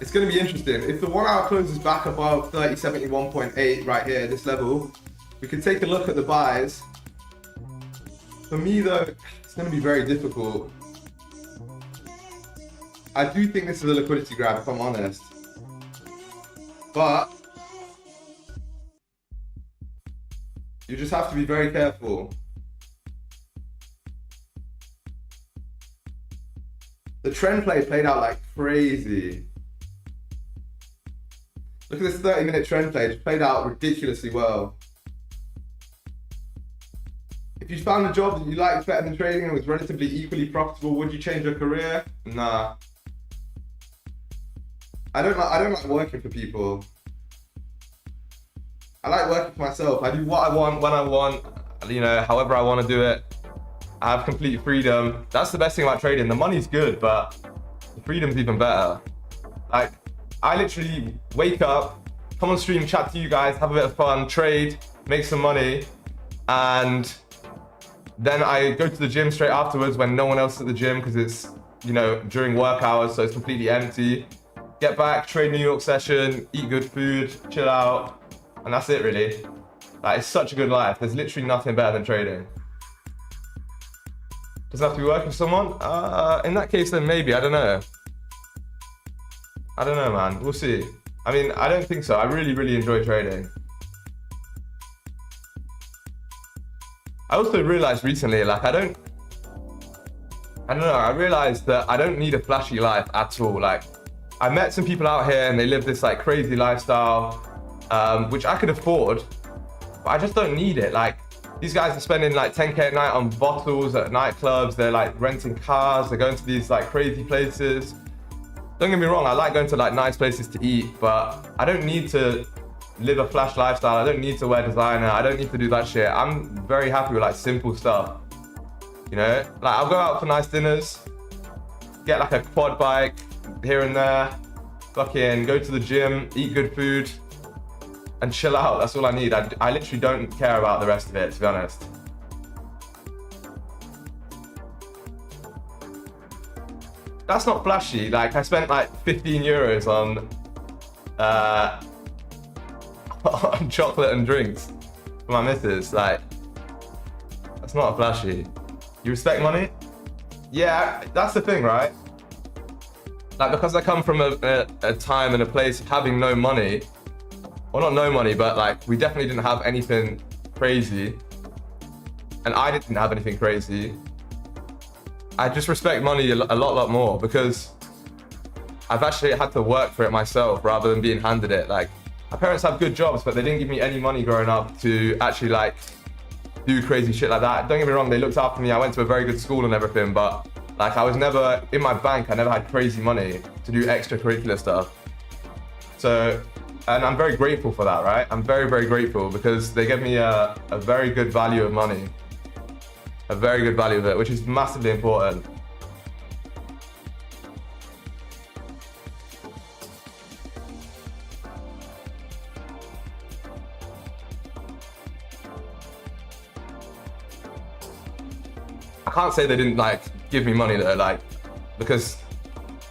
it's going to be interesting. If the 1 hour closes back above 3071.8 right here, this level, we can take a look at the buys. For me though, it's going to be very difficult. I do think this is a liquidity grab, if I'm honest. But you just have to be very careful. The trend play played out like crazy. Look at this 30-minute trend play. It played out ridiculously well. If you found a job that you liked better than trading and was relatively equally profitable, would you change your career? Nah. I don't like working for people. I like working for myself. I do what I want, when I want, you know, however I want to do it. I have complete freedom. That's the best thing about trading. The money's good, but the freedom's even better. Like, I literally wake up, come on stream, chat to you guys, have a bit of fun, trade, make some money, and then I go to the gym straight afterwards when no one else is at the gym because it's, you know, during work hours, so it's completely empty. Get back, trade New York session, eat good food, chill out, And that's it, really. Like, it's such a good life. There's literally nothing better than trading. Does it have to be working for someone? In that case, then maybe. I don't know. I don't know, man. We'll see. I mean, I don't think so. I really, really enjoy trading. I also realized recently, like, I don't know. I realized that I don't need a flashy life at all. Like, I met some people out here and they live this like crazy lifestyle, which I could afford, but I just don't need it. Like, these guys are spending like 10K a night on bottles at nightclubs. They're like renting cars. They're going to these like crazy places. Don't get me wrong. I like going to like nice places to eat, but I don't need to live a flash lifestyle. I don't need to wear designer. I don't need to do that shit. I'm very happy with like simple stuff. You know, like I'll go out for nice dinners, get like a quad bike here and there, fucking go to the gym, eat good food, and chill out. That's all I need. I literally don't care about the rest of it, to be honest. That's not flashy. Like, I spent like 15 euros on on chocolate and drinks for my missus. Like, that's not flashy. You respect money? Yeah, that's the thing, right? Like, because I come from a time and a place of having no money, well, not no money, but like, we definitely didn't have anything crazy, and I didn't have anything crazy. I just respect money a lot more, because I've actually had to work for it myself rather than being handed it. Like, my parents have good jobs, but they didn't give me any money growing up to actually like do crazy shit like that. Don't get me wrong, they looked after me. I went to a very good school and everything, but like, I was never in my bank. I never had crazy money to do extracurricular stuff. So, and I'm very grateful for that, right? I'm very, very grateful, because they gave me a very good value of money, a very good value of it, which is massively important. I can't say they didn't like give me money though, like, because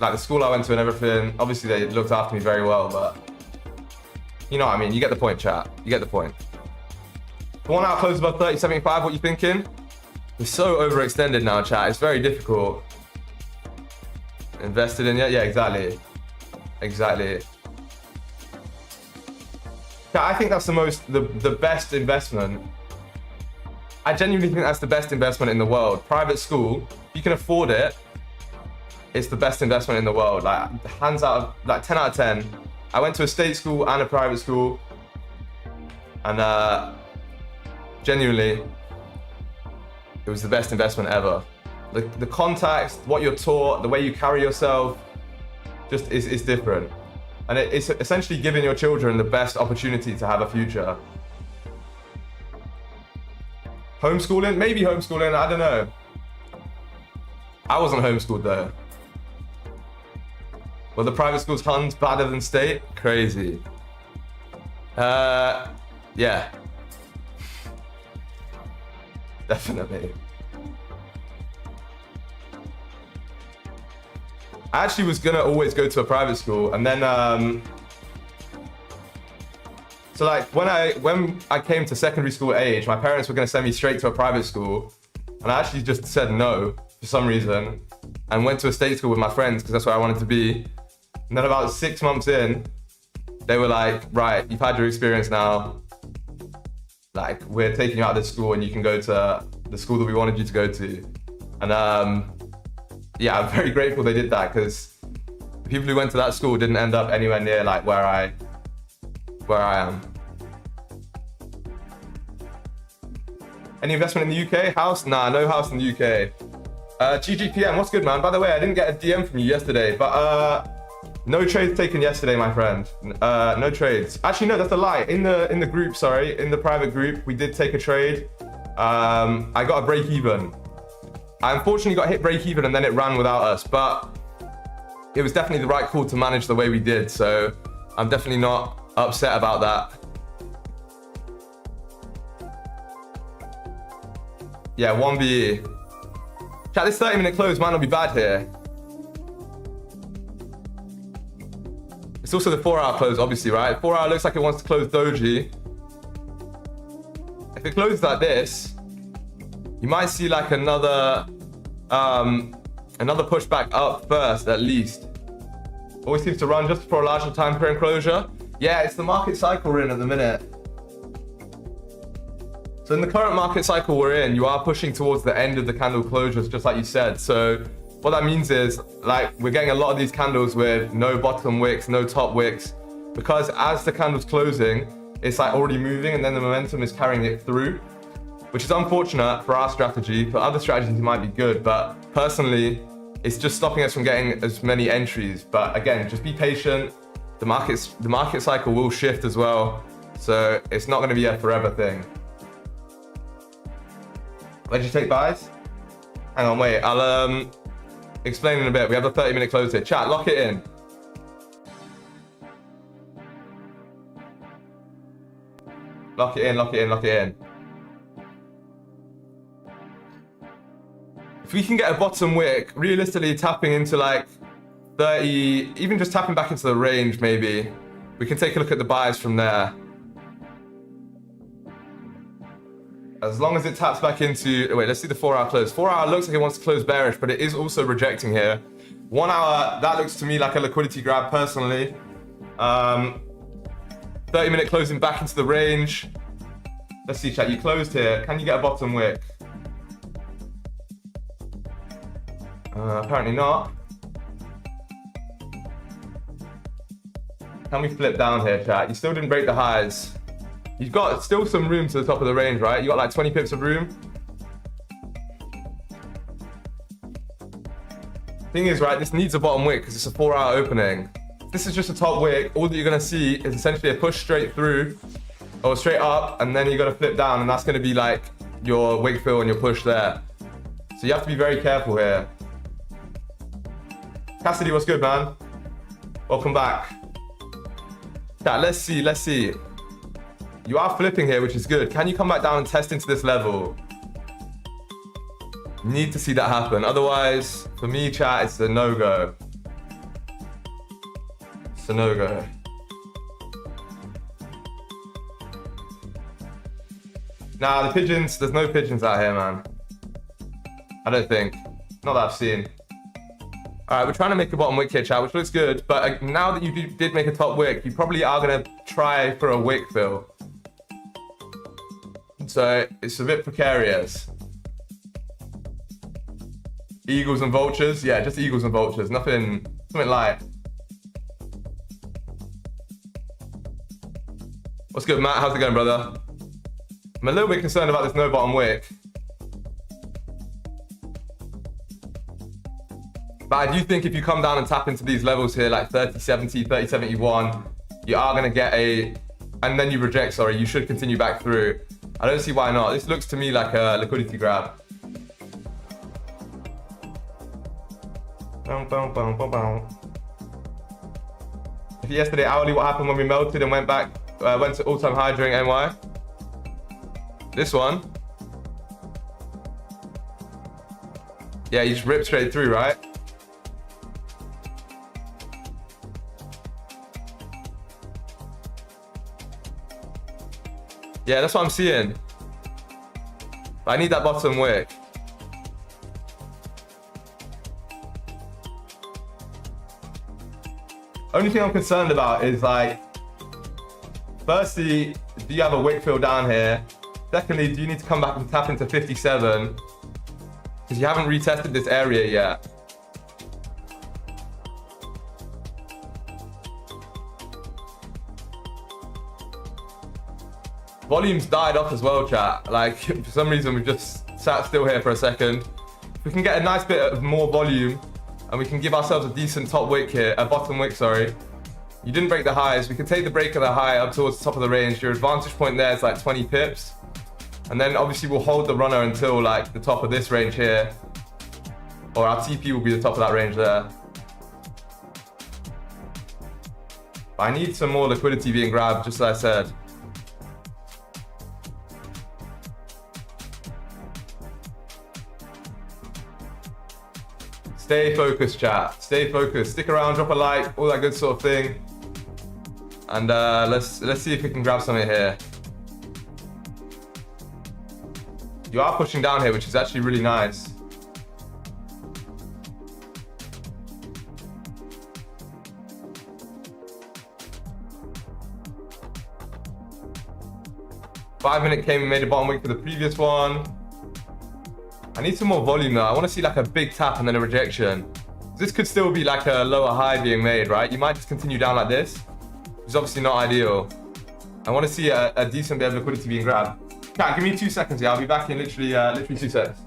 like the school I went to and everything, obviously they looked after me very well, but you know what I mean, you get the point, chat, you get the point. For 1 hour close above 30.75, what you thinking? We're so overextended now, chat, it's very difficult. Invested in yet? Yeah, exactly. Exactly. Yeah, I think that's the best investment. I genuinely think that's the best investment in the world. Private school, if you can afford it, it's the best investment in the world. Like, hands out of, like, 10 out of 10. I went to a state school and a private school, and genuinely, it was the best investment ever. The context, what you're taught, the way you carry yourself, just is different. And it's essentially giving your children the best opportunity to have a future. Homeschooling? Maybe homeschooling, I don't know. I wasn't homeschooled though. Were the private schools tons better than state? Crazy. Yeah. Definitely. I actually was gonna always go to a private school, and then so like when I came to secondary school age, my parents were gonna send me straight to a private school, and I actually just said no for some reason and went to a state school with my friends because that's where I wanted to be. And then about 6 months in, they were like, right, you've had your experience now. Like, we're taking you out of this school and you can go to the school that we wanted you to go to. And yeah, I'm very grateful they did that, because the people who went to that school didn't end up anywhere near like where I am. Any investment in the UK? House? Nah, no house in the UK. GGPM, what's good, man? By the way, I didn't get a DM from you yesterday, but no trades taken yesterday, my friend. No trades. Actually, no, that's a lie. In the group, sorry, in the private group, we did take a trade. I got a break even. I unfortunately got hit break even and then it ran without us, but it was definitely the right call to manage the way we did. So I'm definitely not upset about that. Yeah, 1BE. Chat, this 30-minute close might not be bad here. It's also the 4-hour close, obviously, right? 4-hour looks like it wants to close doji. it closes like this, you might see like another pushback up first at least. Always seems to run just for a larger time frame closure. Yeah, it's the market cycle we're in at the minute. So in the current market cycle we're in, you are pushing towards the end of the candle closures, just like you said. So what that means is, like, we're getting a lot of these candles with no bottom wicks, no top wicks, because as the candle's closing, it's like already moving and then the momentum is carrying it through, which is unfortunate for our strategy. For other strategies, it might be good, but personally, it's just stopping us from getting as many entries. But again, just be patient. The market cycle will shift as well. So it's not going to be a forever thing. Where'd you take buys? Hang on, wait. I'll explain in a bit. We have a 30-minute close here. Chat, lock it in. Lock it in, lock it in, lock it in. If we can get a bottom wick, realistically tapping into like 30, even just tapping back into the range maybe, we can take a look at the buys from there. As long as it taps back into, wait, let's see the 4-hour close. 4-hour looks like it wants to close bearish, but it is also rejecting here. 1 hour, that looks to me like a liquidity grab personally. 30-minute closing back into the range. Let's see, chat, you closed here. Can you get a bottom wick? Apparently not. Can we flip down here, chat? You still didn't break the highs. You've got still some room to the top of the range, right? You got like 20 pips of room. Thing is, right, this needs a bottom wick because it's a 4-hour opening. This is just a top wick. All that you're gonna see is essentially a push straight through or straight up, and then you're gonna flip down, and that's gonna be like your wick fill and your push there. So you have to be very careful here. Cassidy, what's good, man? Welcome back. Chat, let's see, let's see. You are flipping here, which is good. Can you come back down and test into this level? Need to see that happen. Otherwise, for me, chat, it's a no-go. It's a no-go. Nah, the pigeons, there's no pigeons out here, man. I don't think. Not that I've seen. All right, we're trying to make a bottom wick here, chat, which looks good. But now that you did make a top wick, you probably are going to try for a wick fill. So it's a bit precarious. Eagles and vultures? Yeah, just eagles and vultures. Nothing light. What's good, Matt? How's it going, brother? I'm a little bit concerned about this no bottom wick. But I do think if you come down and tap into these levels here, like 30.70, 30.71, you are going to get a... And then you reject, sorry, you should continue back through. I don't see why not. This looks to me like a liquidity grab. Yesterday, hourly, what happened when we melted and went back, went to all-time high during NY? This one. Yeah, you just rip straight through, right? Yeah, that's what I'm seeing. But I need that bottom wick. Only thing I'm concerned about is like, firstly, do you have a wick fill down here? Secondly, do you need to come back and tap into 57? Because you haven't retested this area yet. Volume's died off as well, chat. Like, for some reason, we've just sat still here for a second. If we can get a nice bit of more volume, and we can give ourselves a decent top wick here, a bottom wick, sorry. You didn't break the highs. We can take the break of the high up towards the top of the range. Your advantage point there is like 20 pips. And then obviously we'll hold the runner until like the top of this range here. Or our TP will be the top of that range there. But I need some more liquidity being grabbed, just as I said. Stay focused, chat. Stay focused. Stick around, drop a like, all that good sort of thing. And let's see if we can grab something here. You are pushing down here, which is actually really nice. Five-minute came and made a bottom wick for the previous one. I need some more volume though. I want to see like a big tap and then a rejection. This could still be like a lower high being made, right? You might just continue down like this, which is obviously not ideal. I want to see a decent bit of liquidity being grabbed. Cat, give me 2 seconds here. I'll be back in literally 2 seconds.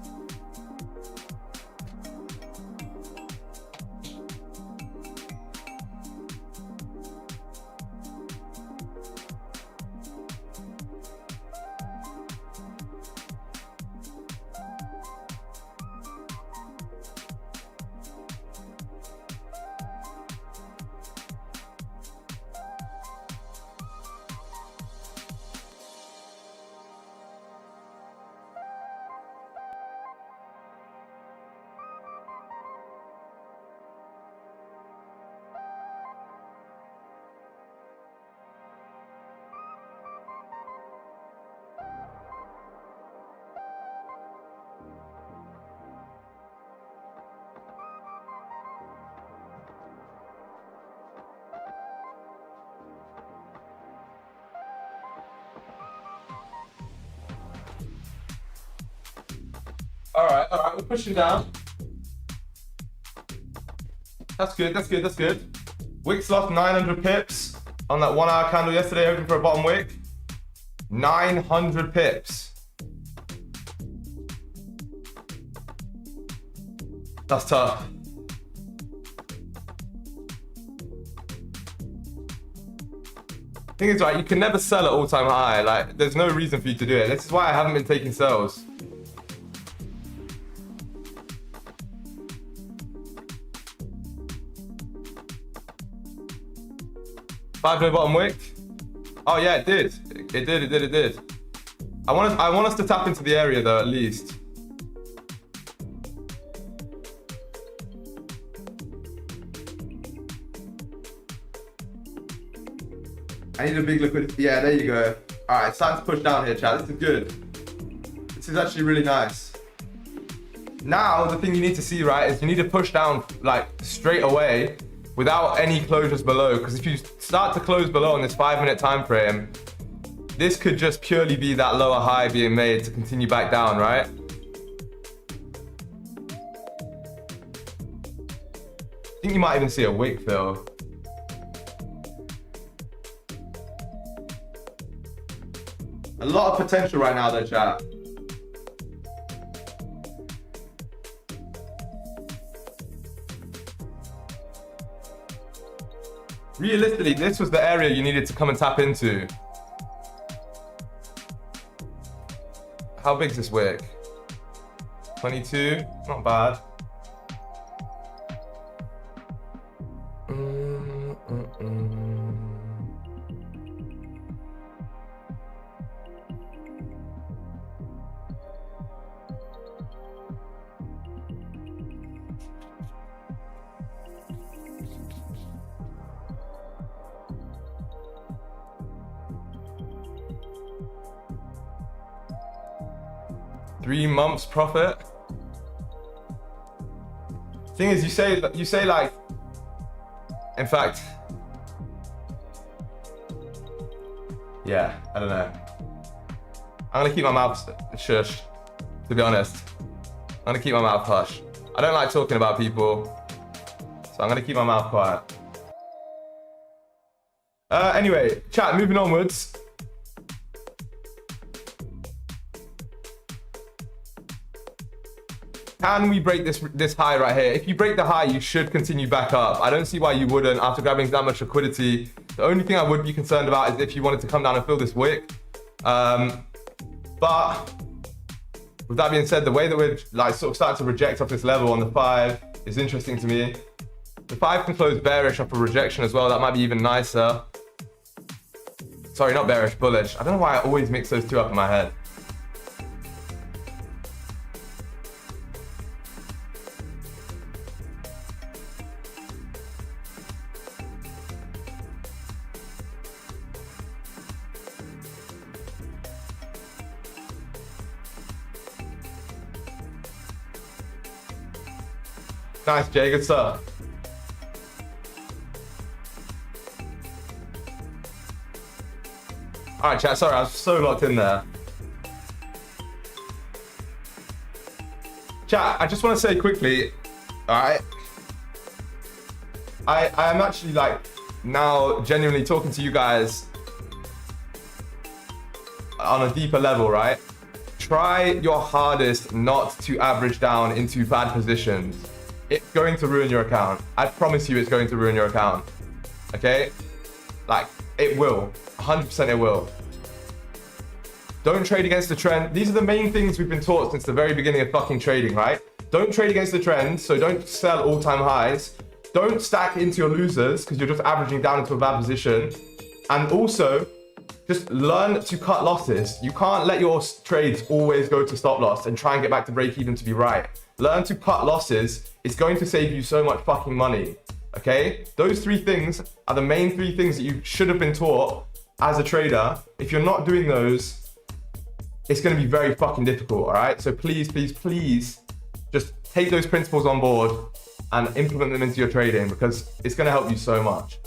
All right, we're pushing down. That's good. Wicks lost 900 pips on that 1 hour candle yesterday, hoping for a bottom wick. 900 pips. That's tough. Thing is, right, you can never sell at all-time high. Like, there's no reason for you to do it. This is why I haven't been taking sells. Five-day bottom wick. Oh yeah, it did. It did. I want us to tap into the area though, at least. I need a big liquidity. Yeah, there you go. All right, it's time to push down here, chat. This is good. This is actually really nice. Now, the thing you need to see, right, is you need to push down like straight away without any closures below, because if you start to close below on this 5-minute time frame, this could just purely be that lower high being made to continue back down, right? I think you might even see a wick though. A lot of potential right now though, chat. Realistically, this was the area you needed to come and tap into. How big is this wick? 22, not bad. Three months profit. Thing is, you say like, in fact, yeah, I don't know. I'm gonna keep my mouth shush, to be honest. I'm gonna keep my mouth hush. I don't like talking about people, so I'm gonna keep my mouth quiet. Anyway, chat, moving onwards. Can we break this high right here? If you break the high, you should continue back up. I don't see why you wouldn't after grabbing that much liquidity. The only thing I would be concerned about is if you wanted to come down and fill this wick. But with that being said, the way that we're like sort of starting to reject off this level on the 5 is interesting to me. The 5 can close bearish off a rejection as well. That might be even nicer. Sorry, not bearish, bullish. I don't know why I always mix those two up in my head. Nice, Jay. Good stuff. All right, chat. Sorry, I was so locked in there. Chat, I just want to say quickly, all right? I am actually like now genuinely talking to you guys on a deeper level, right? Try your hardest not to average down into bad positions. It's going to ruin your account. I promise you it's going to ruin your account. Okay? Like, it will. 100% it will. Don't trade against the trend. These are the main things we've been taught since the very beginning of fucking trading, right? Don't trade against the trend, so don't sell all-time highs. Don't stack into your losers because you're just averaging down into a bad position. And also, just learn to cut losses. You can't let your trades always go to stop loss and try and get back to break even to be right. Learn to cut losses. It's going to save you so much fucking money. Okay? Those 3 things are the main 3 things that you should have been taught as a trader. If you're not doing those, it's going to be very fucking difficult, all right? So please, please, please just take those principles on board and implement them into your trading because it's going to help you so much.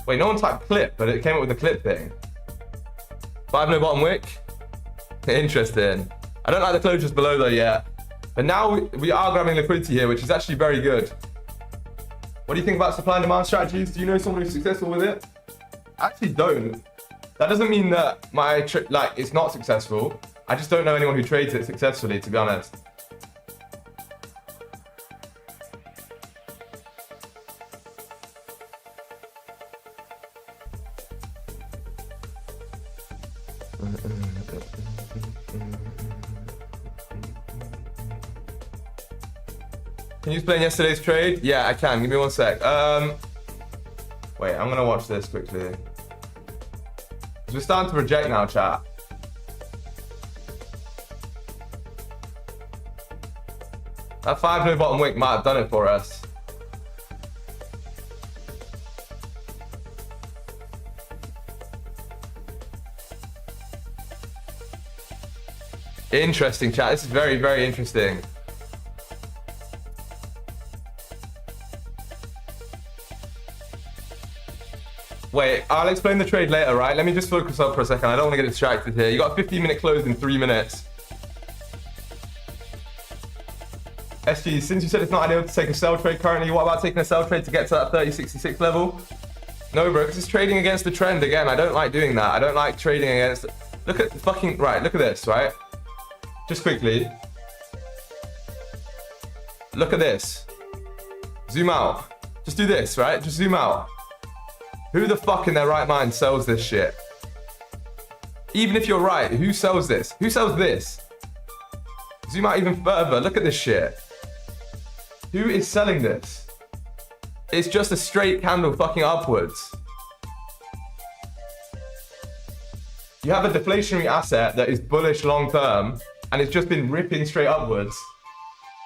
Wait, no one typed clip, but it came up with the clip thing. 5 no bottom wick. Interesting. I don't like the closures below though yet. But now we are grabbing liquidity here, which is actually very good. What do you think about supply and demand strategies? Do you know someone who's successful with it? I actually don't. That doesn't mean that my it's not successful. I just don't know anyone who trades it successfully, to be honest. Can you explain yesterday's trade? Yeah, I can. Give me 1 sec. Wait, I'm gonna watch this quickly. We're starting to reject now, chat. That 5 no bottom wick might have done it for us. Interesting, chat. This is very, very interesting. Wait, I'll explain the trade later, right? Let me just focus up for a second. I don't want to get distracted here. You got a 15-minute close in 3 minutes. SG, since you said it's not ideal to take a sell trade currently, what about taking a sell trade to get to that 3066 level? No, bro, because it's trading against the trend again. I don't like doing that. I don't like trading against... Look at fucking... Right, look at this, right? Just quickly. Look at this. Zoom out. Just do this, right? Just zoom out. Who the fuck in their right mind sells this shit? Even if you're right, who sells this? Who sells this? Zoom out even further. Look at this shit. Who is selling this? It's just a straight candle fucking upwards. You have a deflationary asset that is bullish long term and it's just been ripping straight upwards.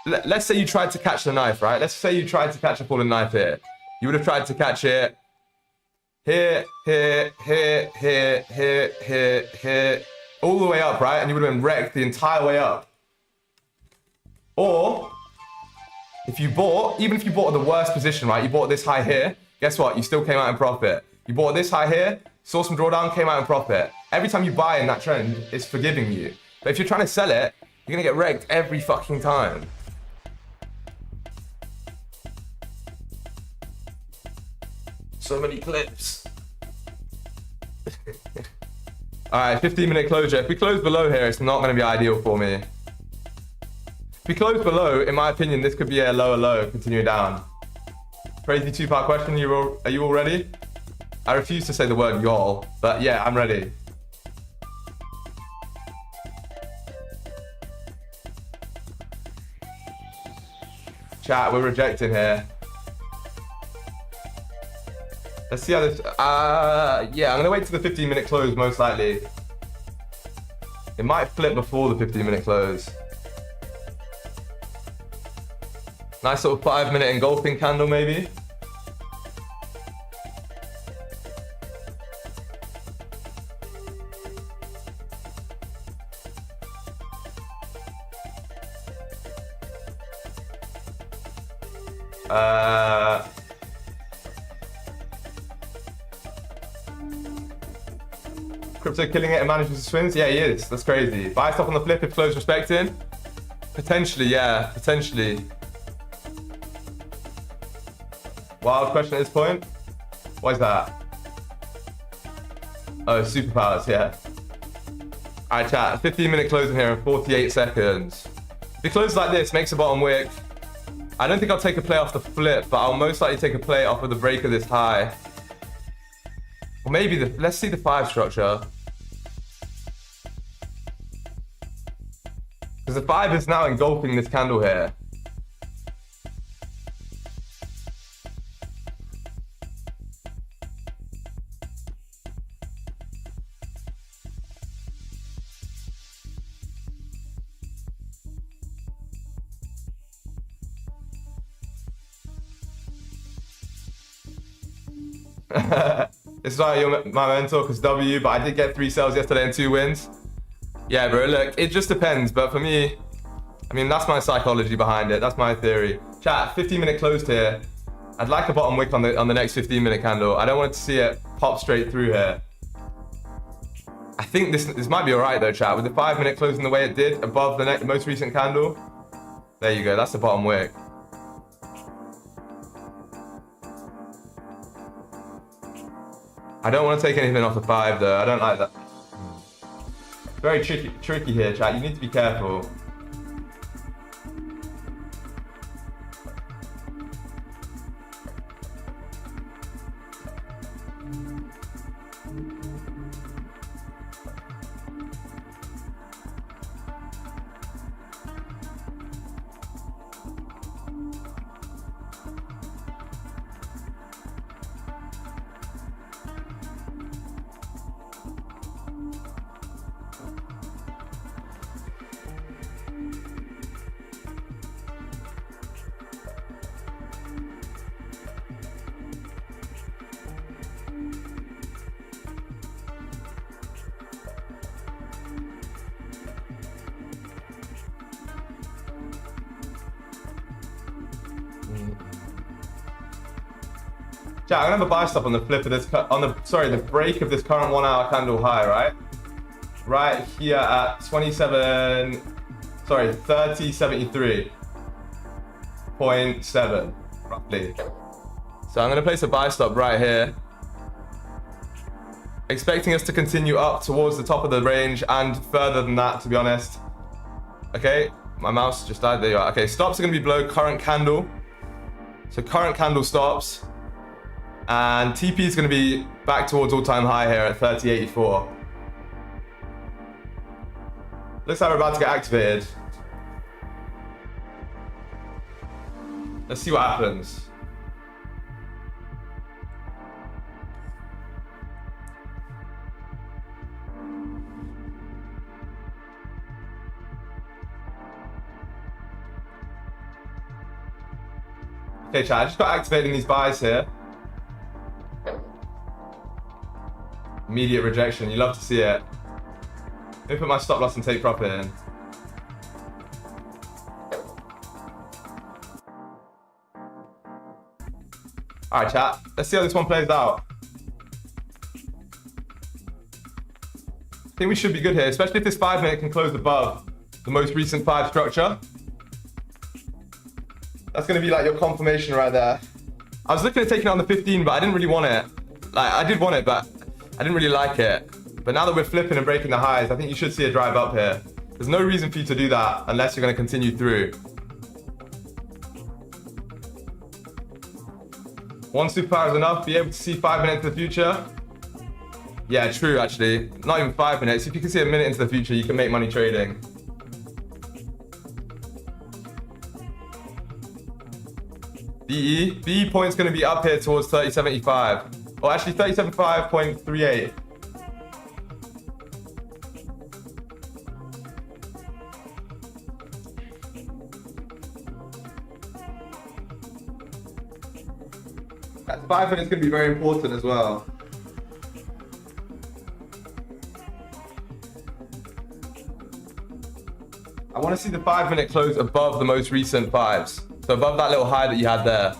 Let's say you tried to catch the knife, right? Let's say you tried to catch a falling knife here. You would have tried to catch it here, here, here, here, here, here, here, all the way up, right? And you would have been wrecked the entire way up. Or, if you bought, even if you bought at the worst position, right? You bought this high here, guess what? You still came out in profit. You bought this high here, saw some drawdown, came out in profit. Every time you buy in that trend, it's forgiving you. But if you're trying to sell it, you're gonna get wrecked every fucking time. So many clips. Alright, 15-minute closure. If we close below here, it's not going to be ideal for me. If we close below, in my opinion, this could be a lower low, continuing down. Crazy 2-part question. Are you all ready? I refuse to say the word y'all, but yeah, I'm ready. Chat, we're rejecting here. Let's see how this... yeah, I'm going to wait till the 15-minute close, most likely. It might flip before the 15-minute close. Nice sort of 5-minute engulfing candle, maybe. Crypto killing it and manages the swings? Yeah, he is. That's crazy. Buy stop on the flip if close respected? Potentially, yeah. Potentially. Wild question at this point. What is that? Oh, superpowers, yeah. Alright, chat. 15-minute closing here in 48 seconds. If it closes like this, makes a bottom wick. I don't think I'll take a play off the flip, but I'll most likely take a play off of the break of this high. Or maybe let's see the 5 structure. Because the 5 is now engulfing this candle here. This is why you're my mentor, because W, but I did get 3 sells yesterday and 2 wins. Yeah, bro, look, it just depends. But for me, I mean, that's my psychology behind it. That's my theory. Chat, 15-minute closed here. I'd like a bottom wick on the next 15-minute candle. I don't want to see it pop straight through here. I think this might be all right, though, chat. With the 5-minute closing the way it did above the most recent candle. There you go. That's the bottom wick. I don't want to take anything off the 5 though. I don't like that. Very tricky here, chat. You need to be careful. Chat, I'm gonna have a buy stop on the flip of this, the break of this current 1 hour candle high, right? Right here at 3073.7, roughly. So I'm gonna place a buy stop right here. Expecting us to continue up towards the top of the range and further than that, to be honest. Okay, my mouse just died, there you are. Okay, stops are gonna be below current candle. So current candle stops. And TP is going to be back towards all-time high here at 3084. Looks like we're about to get activated. Let's see what happens. Okay, chat, I just got activating these buys here. Immediate rejection, you love to see it. Let me put my stop loss and take profit in. Alright, chat, let's see how this one plays out. I think we should be good here, especially if this 5-minute can close above the most recent 5 structure. That's going to be like your confirmation right there. I was looking at taking it on the 15, but I didn't really want it. Like, I did want it, but I didn't really like it. But now that we're flipping and breaking the highs, I think you should see a drive up here. There's no reason for you to do that unless you're going to continue through. One superpower is enough. Be able to see 5 minutes into the future. Yeah, true, actually. Not even 5 minutes. If you can see a minute into the future, you can make money trading. BE point's going to be up here towards 3075. Or actually 3075.38. That 5 minutes is going to be very important as well. I want to see the 5-minute close above the most recent 5s. So above that little high that you had there.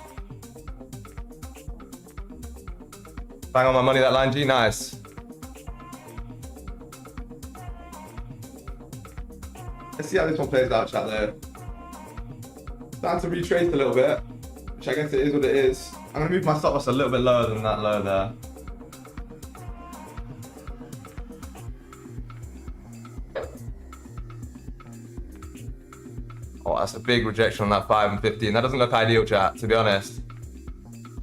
Bang on my money, that line G, nice. Let's see how this one plays out, chat there. Starting to retrace a little bit, which I guess it is what it is. I'm gonna move my stop loss a little bit lower than that low there. Oh, that's a big rejection on that 5 and 15. That doesn't look ideal, chat, to be honest.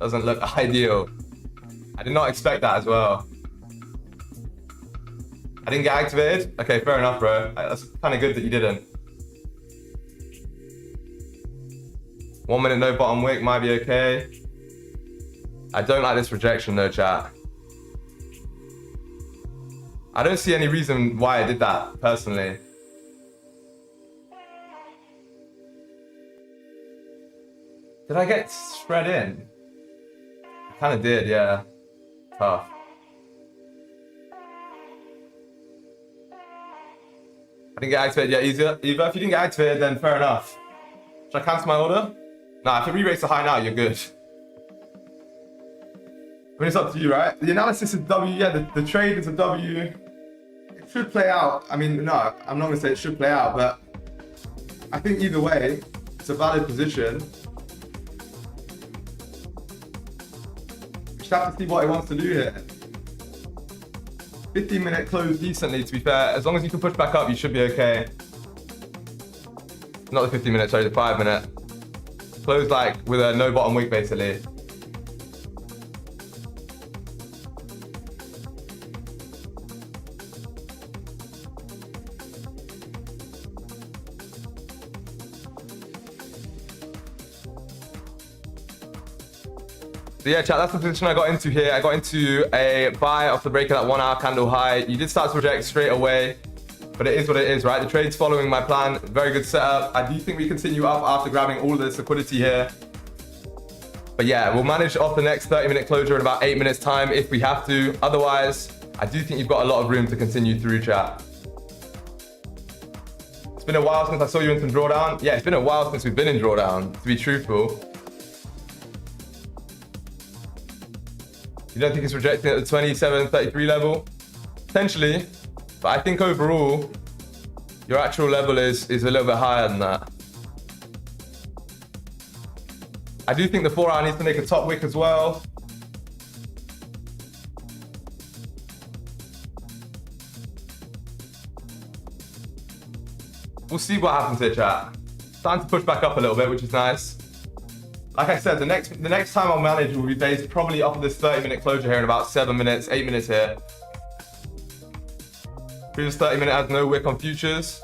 Doesn't look ideal. I did not expect that as well. I didn't get activated? Okay, fair enough, bro. That's kind of good that you didn't. 1 minute no bottom wick might be okay. I don't like this rejection though, chat. I don't see any reason why I did that, personally. Did I get spread in? I kind of did, yeah. Tough. I didn't get activated yet either. If you didn't get activated, then fair enough. Should I cancel my order? Nah, if it re-rates the high now, you're good. I mean, it's up to you, right? The analysis is W, yeah, the trade is a W. It should play out. I mean, no, I'm not gonna say it should play out, but I think either way, it's a valid position. Just have to see what he wants to do here. 15-minute close decently, to be fair. As long as you can push back up, you should be okay. Not the 15-minute, sorry, the 5-minute. Close like with a no bottom wick, basically. So yeah, chat, that's the position I got into here. I got into a buy off the break of that 1 hour candle high. You did start to reject straight away, but it is what it is, right? The trade's following my plan. Very good setup. I do think we continue up after grabbing all of this liquidity here. But yeah, we'll manage off the next 30-minute closure in about 8 minutes time if we have to. Otherwise, I do think you've got a lot of room to continue through, chat. It's been a while since I saw you in some drawdown. Yeah, it's been a while since we've been in drawdown, to be truthful. You don't think it's rejecting at the 27.33 level? Potentially, but I think overall, your actual level is a little bit higher than that. I do think the 4 hour needs to make a top wick as well. We'll see what happens here, chat. Time to push back up a little bit, which is nice. Like I said, the next time I'll manage will be based probably off of this 30-minute closure here in about 7 minutes, 8 minutes here. Previous 30-minute has no wick on futures.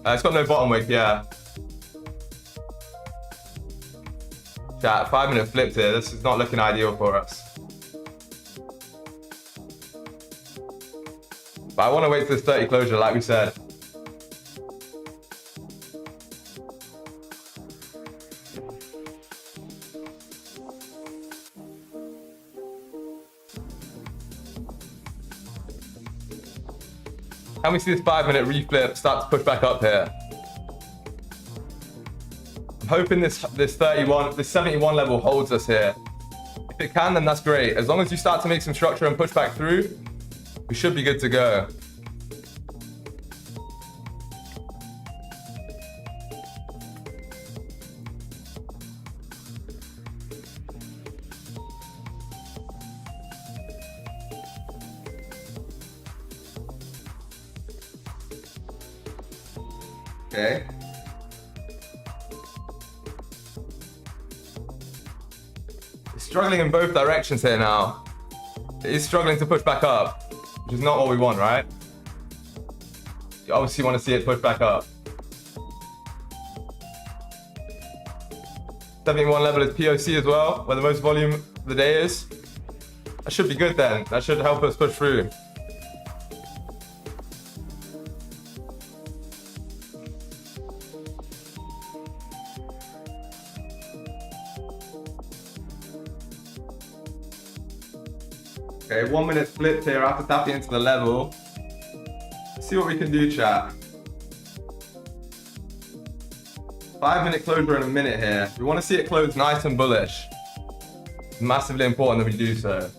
It's got no bottom wick, yeah. Chat, 5-minute flipped here. This is not looking ideal for us. But I want to wait for this 30 closure, like we said. Can we see this 5-minute reflip start to push back up here? I'm hoping this 71 level holds us here. If it can, then that's great. As long as you start to make some structure and push back through, we should be good to go. Okay. It's struggling in both directions here now. It is struggling to push back up, which is not what we want, right? You obviously want to see it push back up. 71 level is POC as well, where the most volume of the day is. That should be good then. That should help us push through. Okay, 1 minute split here after tapping into the level. Let's see what we can do, chat. 5-minute closure in a minute here. We want to see it close nice and bullish. It's massively important that we do so.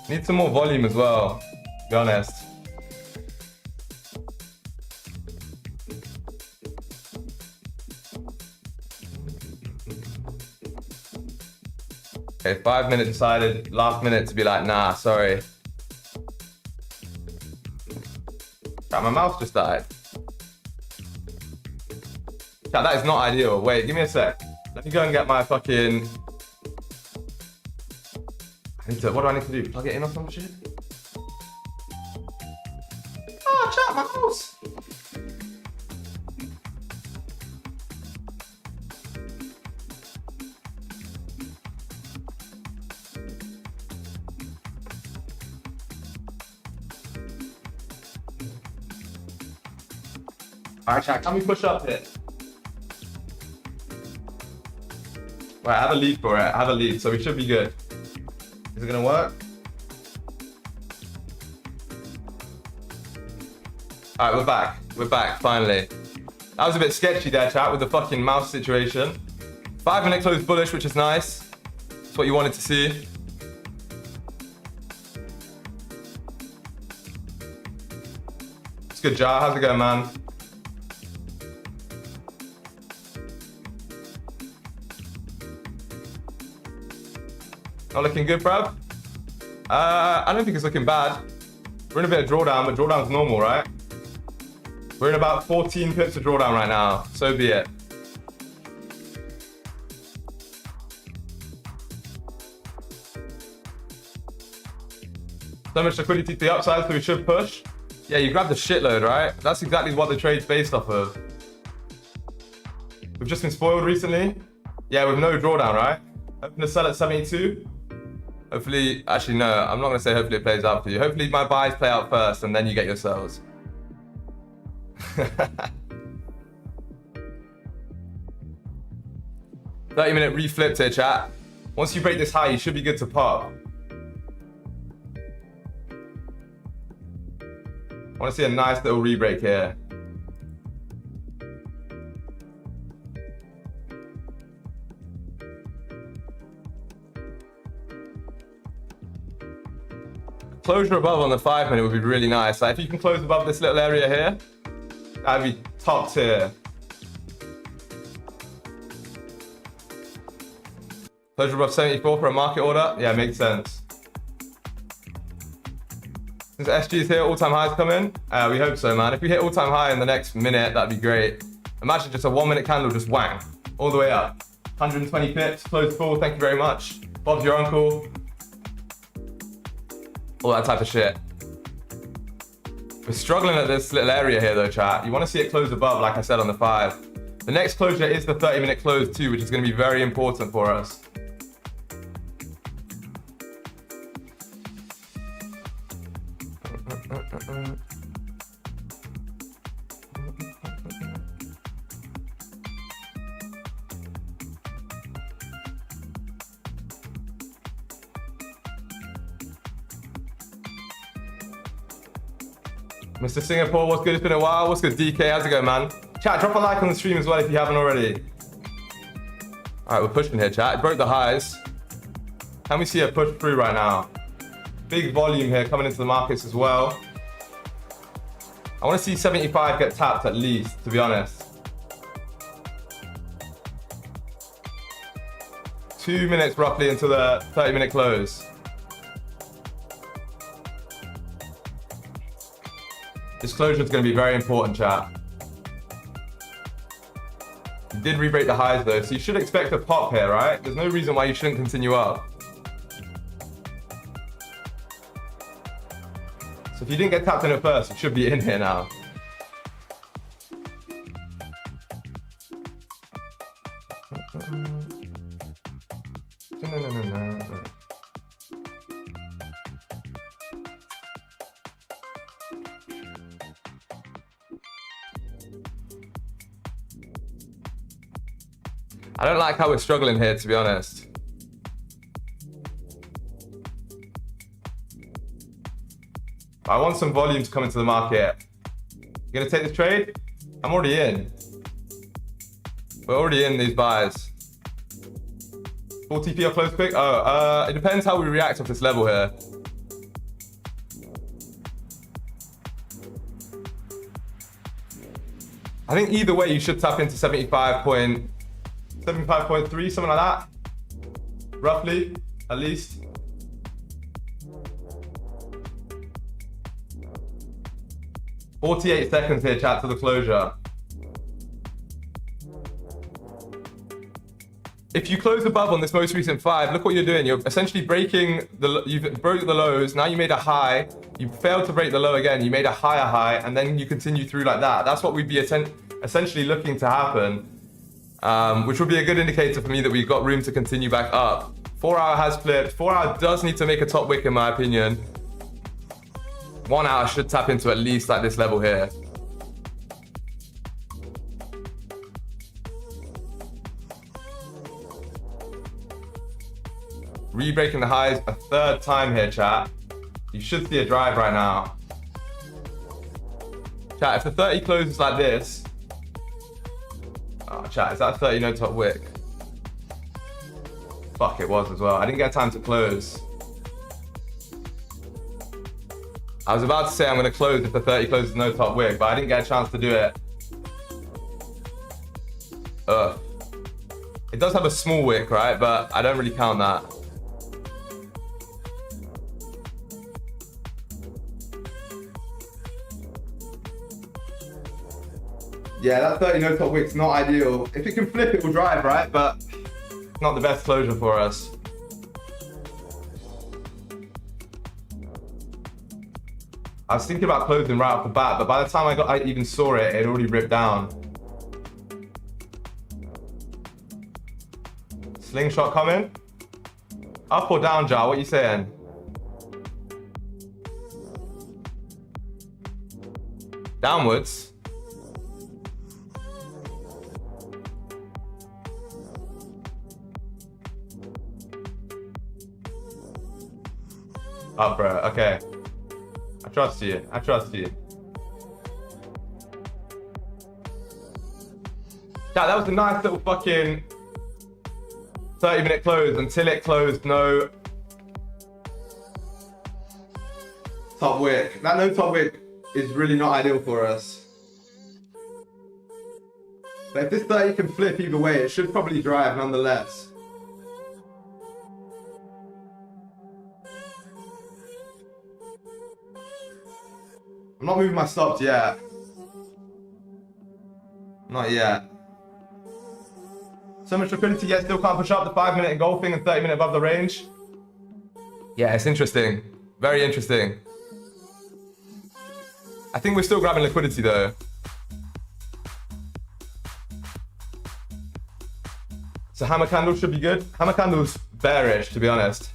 Need some more volume as well, to be honest. Okay, 5 minute decided, last minute to be like, nah, sorry. God, my mouse just died. God, that is not ideal. Wait, give me a sec. Let me go and get my fucking... what do I need to do? Plug it in or some shit? Oh, chat, my mouse! Alright, chat, can we push up here? Right, I have a lead for it. I have a lead, so we should be good. Is it gonna work? Alright, we're back. We're back, finally. That was a bit sketchy there, chat, with the fucking mouse situation. 5-minute close bullish, which is nice. That's what you wanted to see. It's good, Jar. How's it going, man? Not looking good, bruv? I don't think it's looking bad. We're in a bit of drawdown, but drawdown's normal, right? We're in about 14 pips of drawdown right now. So be it. So much liquidity to the upside, so we should push. Yeah, you grabbed a shitload, right? That's exactly what the trade's based off of. We've just been spoiled recently. Yeah, with no drawdown, right? Hoping to sell at 72. Hopefully, actually no, I'm not gonna say hopefully it plays out for you. Hopefully my buys play out first and then you get your sells. 30-minute reflipped here, chat. Once you break this high, you should be good to pop. I want to see a nice little re-break here. Closure above on the 5-minute would be really nice. Like if you can close above this little area here, that'd be top tier. Closure above 74 for a market order? Yeah, makes sense. Since SG is here, all-time highs come in? We hope so, man. If we hit all-time high in the next minute, that'd be great. Imagine just a 1-minute candle just whang, all the way up. 120 pips, close full, thank you very much. Bob's your uncle. All that type of shit. We're struggling at this little area here though, chat. You want to see it close above, like I said, on the 5. The next closure is the 30-minute close too, which is going to be very important for us. Mr. Singapore, what's good? It's been a while. What's good, DK? How's it going, man? Chat, drop a like on the stream as well if you haven't already. All right, we're pushing here, chat. It broke the highs. Can we see a push through right now? Big volume here coming into the markets as well. I want to see 75 get tapped at least, to be honest. 2 minutes roughly until the 30-minute close. This closure is going to be very important, chat. You did re-break the highs though, so you should expect a pop here, right? There's no reason why you shouldn't continue up. So if you didn't get tapped in at first, you should be in here now. I don't like how we're struggling here, to be honest. I want some volume to come into the market. You gonna take this trade? I'm already in. We're already in these buys. Full TP or close quick? Oh, it depends how we react off this level here. I think either way you should tap into 75.3, something like that. Roughly, at least. "48 seconds here, chat, to the closure. If you close above on this most recent 5, look what you're doing. You're essentially breaking you've broke the lows. Now you made a high. You failed to break the low again. You made a higher high, and then you continue through like that. That's what we'd be essentially looking to happen, which would be a good indicator for me that we've got room to continue back up. 4 hour has flipped. 4 hour does need to make a top wick in my opinion. 1 hour should tap into at least like this level here. Re-breaking the highs a 3rd time here, chat. You should see a drive right now. Chat, if the 30 closes like this... Oh, chat, is that 30 no top wick? Fuck, it was as well. I didn't get time to close. I was about to say I'm going to close if the 30 closes no top wick, but I didn't get a chance to do it. Ugh. It does have a small wick, right? But I don't really count that. Yeah, that 30 no top wick's not ideal. If it can flip, it will drive, right? But not the best closure for us. I was thinking about closing right off the bat, but by the time I even saw it, it had already ripped down. Slingshot coming. Up or down, Jar? What are you saying? Downwards. Up, bro. Okay. I trust you. I trust you. That was a nice little fucking 30-minute close until it closed no top wick. That no top wick is really not ideal for us. But if this 30 can flip either way, it should probably drive nonetheless. I'm not moving my stops yet. Not yet. So much liquidity yet still can't push up the 5-minute engulfing and 30-minute above the range. Yeah, it's interesting. Very interesting. I think we're still grabbing liquidity though. So hammer candle should be good. Hammer candle's bearish, to be honest.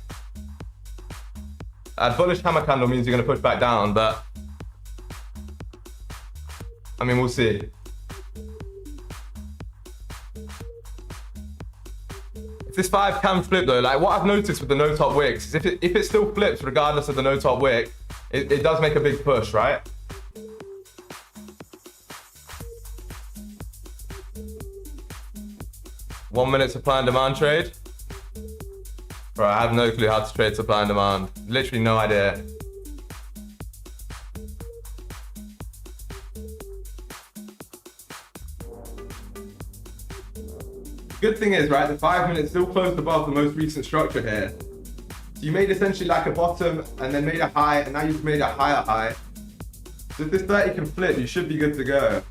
A bullish hammer candle means you're going to push back down, but I mean, we'll see. If this 5 can flip though, like what I've noticed with the no top wicks is if it still flips regardless of the no top wick, it does make a big push, right? One minute supply and demand trade. Bro, I have no clue how to trade supply and demand. Literally no idea. Good thing is, right, the 5 minutes still closed above the most recent structure here. So you made essentially like a bottom and then made a high, and now you've made a higher high. So if this 30 can flip, you should be good to go.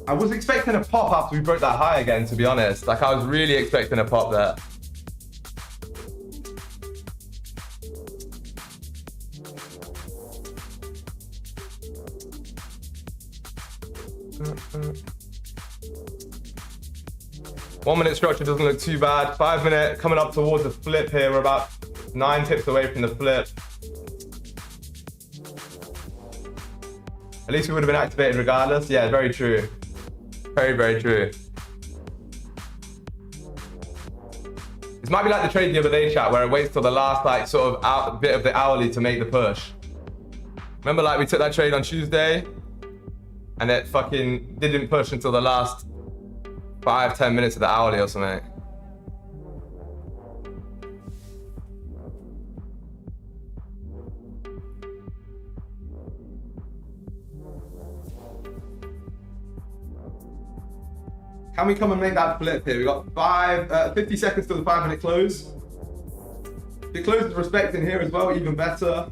I was expecting a pop after we broke that high again, to be honest. Like I was really expecting a pop there. One-minute structure doesn't look too bad. 5 minute coming up towards the flip here. We're about 9 pips away from the flip. At least we would have been activated regardless. Yeah, very true. Very, very true. This might be like the trade the other day, chat, where it waits till the last like sort of bit of the hourly to make the push. Remember, like we took that trade on Tuesday, and it fucking didn't push until the last 5-10 minutes of the hourly or something. Can we come and make that flip here? We got 50 seconds till the 5-minute close. If it closes respecting here as well, even better.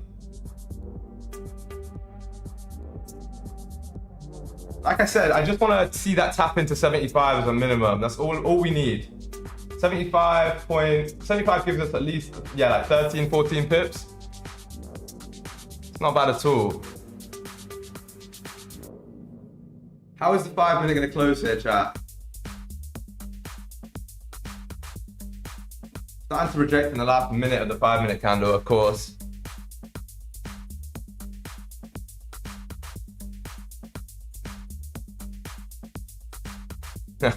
Like I said, I just want to see that tap into 75 as a minimum. That's all we need. 75 gives us at least, yeah, like 13, 14 pips. It's not bad at all. How is the 5-minute going to close here, chat? Starting to reject in the last minute of the 5-minute candle, of course. I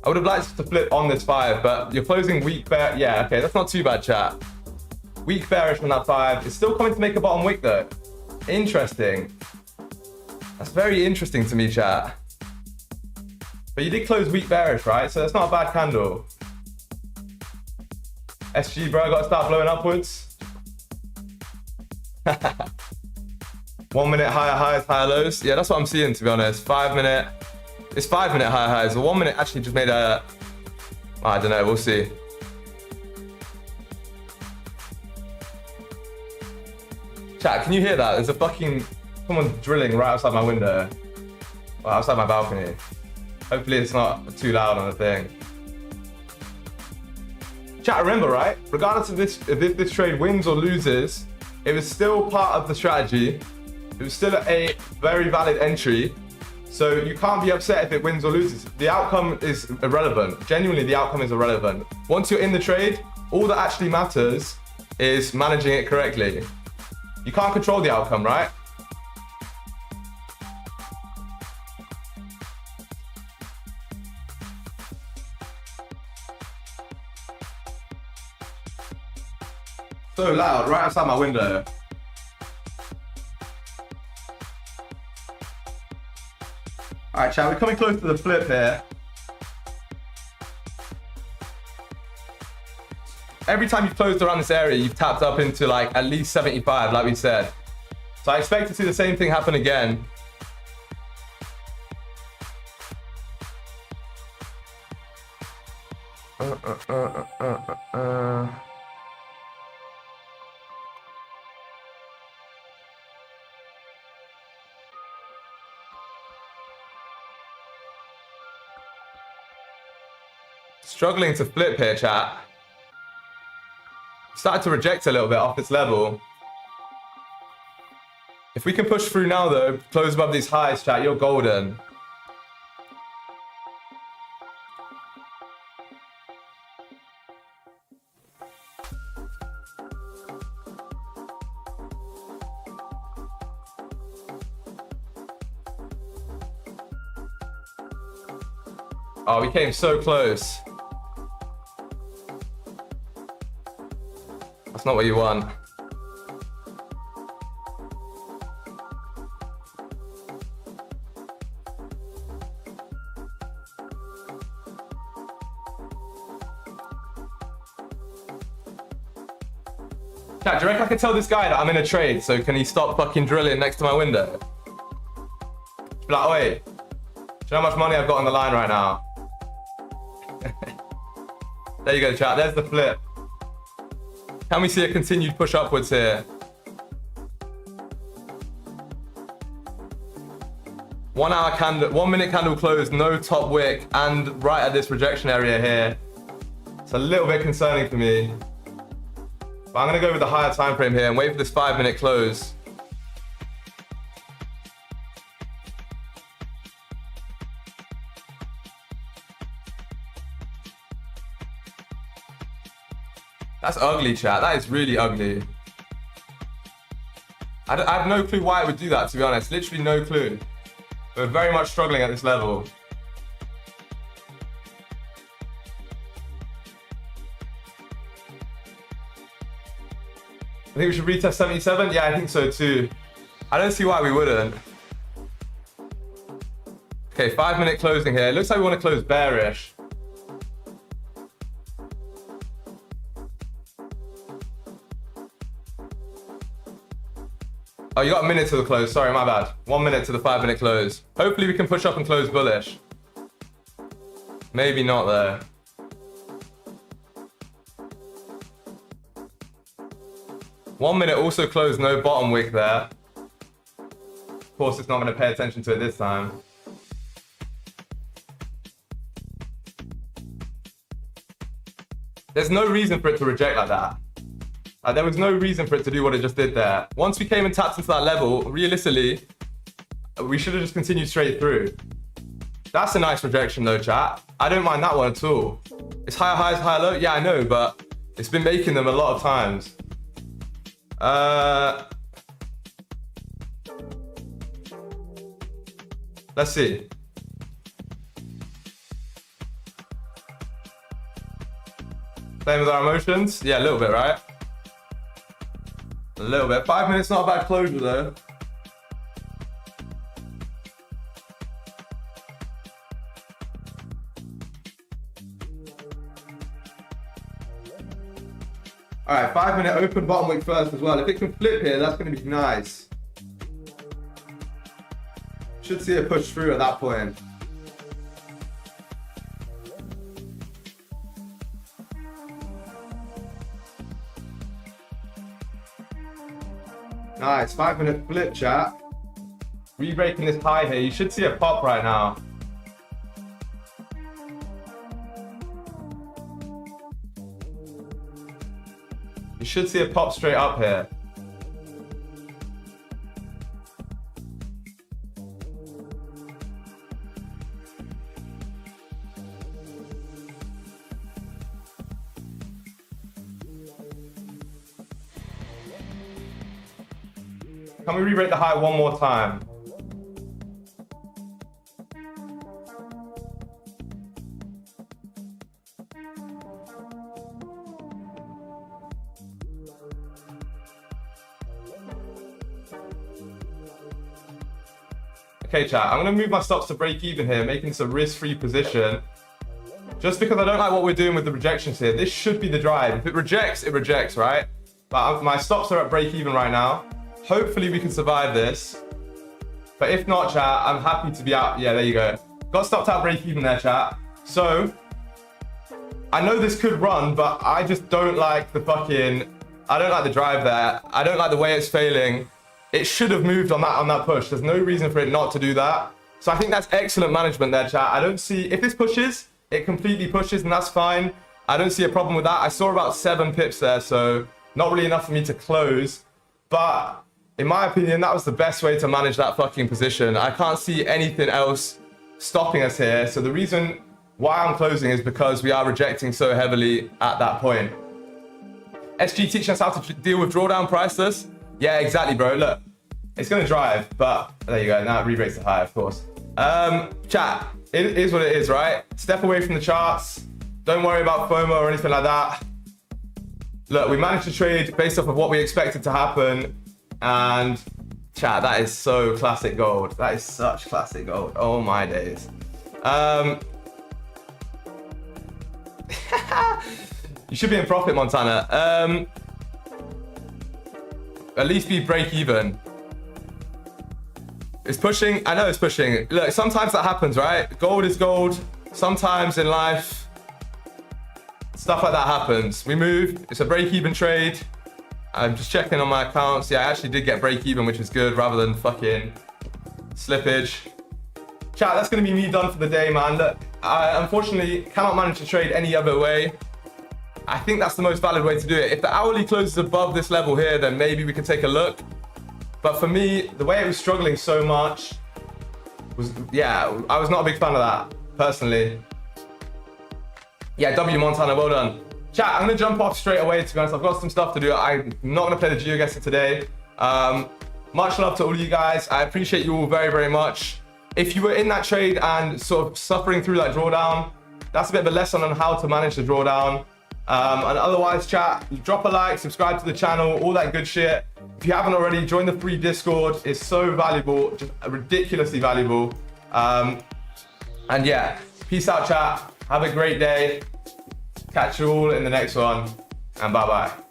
would have liked to flip on this 5, but you're closing weak bear. Yeah, okay, that's not too bad, chat. Weak bearish on that 5. It's still coming to make a bottom wick though. Interesting. That's very interesting to me, chat. But you did close weak bearish, right? So that's not a bad candle. SG, bro, gotta start blowing upwards. 1 minute higher highs, higher lows. Yeah, that's what I'm seeing, to be honest. 5-minute. It's 5-minute higher highs. The 1 minute actually just made a... I don't know, we'll see. Chat, can you hear that? There's a fucking... someone drilling right outside my window. Well, outside my balcony. Hopefully it's not too loud on the thing. Chat, remember, right? Regardless of this, if this trade wins or loses, it was still part of the strategy. It was still a very valid entry. So you can't be upset if it wins or loses. The outcome is irrelevant. Genuinely, the outcome is irrelevant. Once you're in the trade, all that actually matters is managing it correctly. You can't control the outcome, right? So loud, right outside my window. All right, chat, we're coming close to the flip here. Every time you've closed around this area, you've tapped up into like at least 75, like we said. So I expect to see the same thing happen again. Struggling to flip here, chat. Started to reject a little bit off this level. If we can push through now though, close above these highs, chat, you're golden. Oh, we came so close. That's not what you want. Chat, do you reckon I can tell this guy that I'm in a trade, so can he stop fucking drilling next to my window? Be like, wait, do you know how much money I've got on the line right now? There you go, chat, there's the flip. Can we see a continued push upwards here? 1 hour candle, 1 minute candle close, no top wick, and right at this rejection area here. It's a little bit concerning for me. But I'm gonna go with the higher time frame here and wait for this 5-minute close. That's ugly, chat. That is really ugly. I have no clue why it would do that, to be honest. Literally no clue. We're very much struggling at this level. I think we should retest 77. Yeah, I think so too. I don't see why we wouldn't. Okay, 5-minute closing here. It looks like we want to close bearish. Oh, you got a minute to the close. Sorry, my bad. 1 minute to the 5-minute close. Hopefully we can push up and close bullish. Maybe not though. One minute also closed, no bottom wick there. Of course, it's not going to pay attention to it this time. There's no reason for it to reject like that. There was no reason for it to do what it just did there. Once we came and tapped into that level, realistically, we should have just continued straight through. That's a nice rejection though, chat. I don't mind that one at all. It's higher highs, higher low. Yeah, I know, but it's been making them a lot of times. Let's see. Playing with our emotions? Yeah, a little bit, right? A little bit. 5 minutes, not a bad closure though. Alright, 5-minute open bottom wick first as well. If it can flip here, that's going to be nice. Should see it push through at that point. Nice, 5-minute flip, chat. Re-breaking this high here. You should see a pop right now. You should see a pop straight up here. Can we re-rate the high one more time? Okay, chat, I'm going to move my stops to break even here, making this a risk-free position. Just because I don't like what we're doing with the rejections here. This should be the drive. If it rejects, right? But my stops are at break even right now. Hopefully we can survive this. But if not, chat, I'm happy to be out. Yeah, there you go. Got stopped out break even there, chat. So, I know this could run, but I just don't like the I don't like the drive there. I don't like the way it's failing. It should have moved on that push. There's no reason for it not to do that. So I think that's excellent management there, chat. I don't see, if this pushes, it completely pushes and that's fine. I don't see a problem with that. I saw about 7 pips there, so not really enough for me to close. But in my opinion, that was the best way to manage that fucking position. I can't see anything else stopping us here. So the reason why I'm closing is because we are rejecting so heavily at that point. SG teaching us how to deal with drawdown priceless. Yeah, exactly, bro. Look, it's going to drive, but there you go. Now it re-rates the high, of course. Chat, it is what it is, right? Step away from the charts. Don't worry about FOMO or anything like that. Look, we managed to trade based off of what we expected to happen. And chat, that is so classic gold. That is such classic gold. Oh my days. You should be in profit, Montana. At least be break even. It's pushing. I know it's pushing. Look, sometimes that happens, right? Gold is gold. Sometimes in life, stuff like that happens. We move. It's a break even trade. I'm just checking on my accounts. Yeah, I actually did get break even, which is good, rather than fucking slippage. Chat, that's going to be me done for the day, man. Look, I unfortunately cannot manage to trade any other way. I think that's the most valid way to do it. If the hourly closes above this level here, then maybe we could take a look. But for me, the way it was struggling so much was, yeah, I was not a big fan of that, personally. Yeah, W Montana, well done. Chat, I'm going to jump off straight away, to be honest. I've got some stuff to do. I'm not going to play the GeoGuessr today. Much love to all of you guys. I appreciate you all very, very much. If you were in that trade and sort of suffering through that drawdown, that's a bit of a lesson on how to manage the drawdown. And otherwise, chat, drop a like, subscribe to the channel, all that good shit. If you haven't already, join the free Discord. It's so valuable, just ridiculously valuable. And yeah, peace out, chat. Have a great day. Catch you all in the next one, and bye-bye.